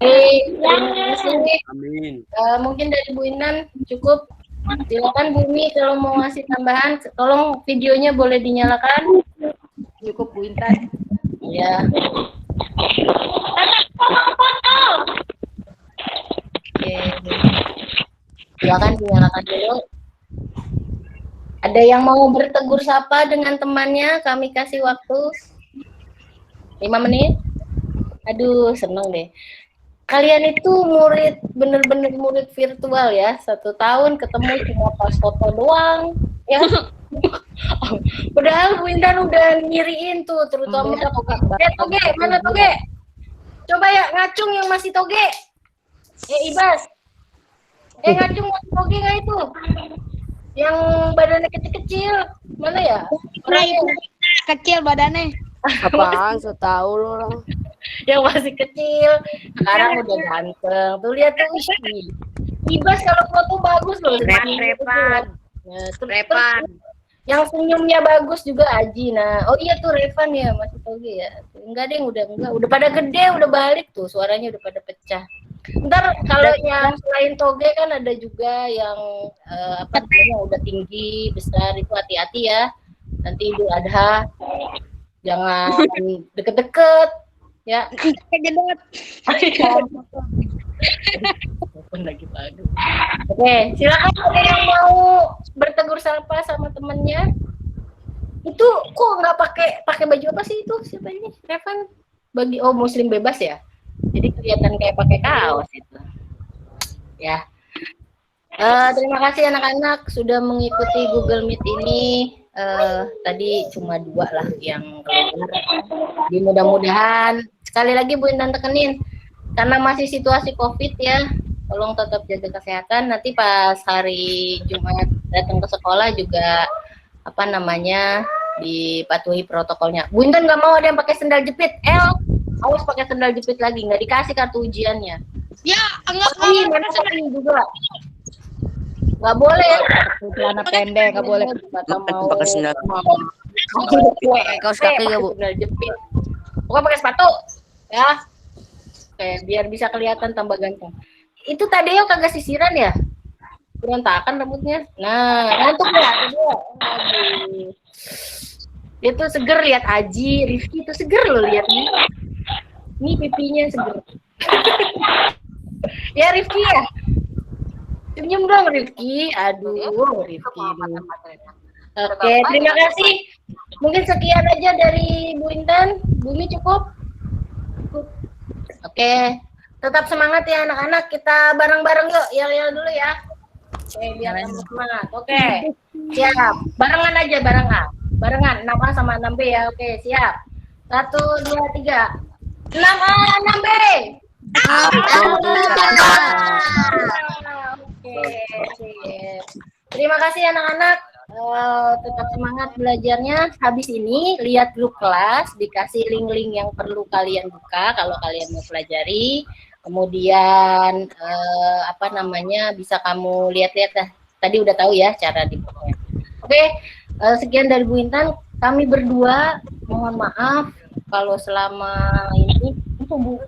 Terima kasih. Amin. Mungkin dari Bu Intan cukup. Silakan Bumi kalau mau ngasih tambahan, tolong videonya boleh dinyalakan. Cukup Bu Intan. Ya. Oke. Silakan dinyalakan dulu. Ada yang mau bertegur sapa dengan temannya? Kami kasih waktu 5 menit. Aduh, seneng deh. Kalian itu murid, bener-bener murid virtual ya. 1 tahun ketemu cuma pas foto doang. Ya. Padahal Bu Intan udah ngiriin tuh, terutama toge, mana toge? Coba ya ngacung yang masih toge. Ibas. Ngacung masih toge nggak itu? Yang badannya kecil-kecil, mana ya? Kecil badannya. Apaan? Setahu lo orang. Yang masih kecil, sekarang udah ganteng. Tuh lihat tuh, Ibas kalau foto bagus loh. Repan. Repan. Yang senyumnya bagus juga Aji. Nah, oh iya tuh Revan ya, masih toge ya. Enggak deh, udah pada gede, udah balik tuh, suaranya udah pada pecah. Ntar kalau yang selain toge kan ada juga yang apa namanya udah tinggi, besar, itu hati-hati ya. Nanti Idul Adha jangan deket-deket ya. Kejedot. Lagi bagus. Oke, silakan ada yang mau bertegur sapa sama temennya. Itu kok nggak pakai baju apa sih itu? Siapa ini? Revan bagi Muslim bebas ya. Jadi kelihatan kayak pakai kaos itu. Ya. Terima kasih anak-anak sudah mengikuti Google Meet ini. Tadi cuma 2 lah yang keluar. Jadi mudah-mudahan sekali lagi Bu Intan tekenin karena masih situasi COVID ya. Tolong tetap jaga kesehatan. Nanti pas hari Jumat datang ke sekolah juga apa namanya dipatuhi protokolnya. Bu Intan nggak mau ada yang pakai sendal jepit. Awas pakai sendal jepit lagi, nggak dikasih kartu ujiannya. Ya, enggak Sofi, mana Sofi juga. Nggak boleh. Celana pendek, nggak boleh kata mau. Pakai sendal. Pakai kaos kaki nggak, Bu? Jepit. Pokoknya pakai sepatu, ya. Oke, biar bisa kelihatan tambah ganteng. Itu Tadeo kagak sisiran ya? Berantakan rambutnya. Nah, ngantuk ya, Tadeo. Aduh. Dia tuh seger lihat Aji, Rifki tuh seger loh lihat nih. Ini pipinya seger. Ya Rifki ya. Senyum dong Rifki. Aduh, Rifki. Oke, terima kasih. Mungkin sekian aja dari Bu Intan. Bumi cukup? Oke. Tetap semangat ya anak-anak. Kita bareng-bareng yuk. Yel-yel dulu ya. Oke, biar tambah semangat. Oke. Siap. Barengan aja, barengan. 6A sama 6B ya. Oke, siap. 1, 2, 3. 6A, 6B. Oke, sip. Terima kasih anak-anak. Tetap semangat belajarnya. Habis ini lihat grup kelas, dikasih link-link yang perlu kalian buka kalau kalian mau pelajari. Kemudian bisa kamu lihat-lihat dah. Tadi udah tahu ya cara dibukanya. Oke, sekian dari Bu Intan. Kami berdua mohon maaf kalau selama ini Bu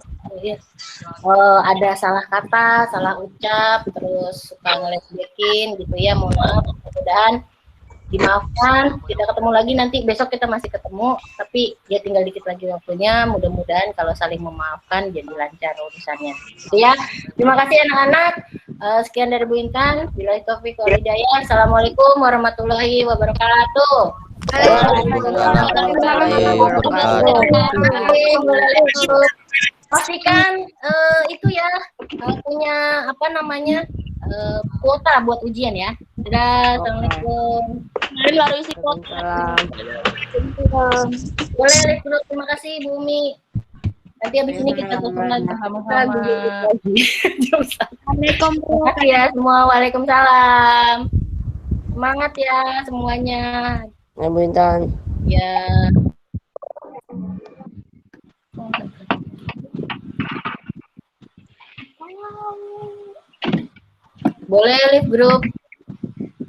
ada salah kata, salah ucap, terus suka ngelesbekin gitu ya. Mohon maaf, mudah-mudahan dimaafkan. Kita ketemu lagi nanti, besok kita masih ketemu, tapi ya tinggal dikit lagi waktunya. Mudah-mudahan kalau saling memaafkan jadi lancar urusannya. Gitu ya. Terima kasih anak-anak. Sekian dari Bu Intan. Billahi taufiq wal hidayah. Assalamualaikum warahmatullahi wabarakatuh. Pastikan itu ya punya kuota buat ujian ya. Dadah, assalamualaikum. Kemarin baru isi kuota. Boleh, terima kasih Bu Umi. Nanti habis ini kita telepon lagi. Sama-sama. Assalamualaikum ya semua. Waalaikumsalam. Semangat ya semuanya. Ya, Bu Intan. Ya. Boleh live grup.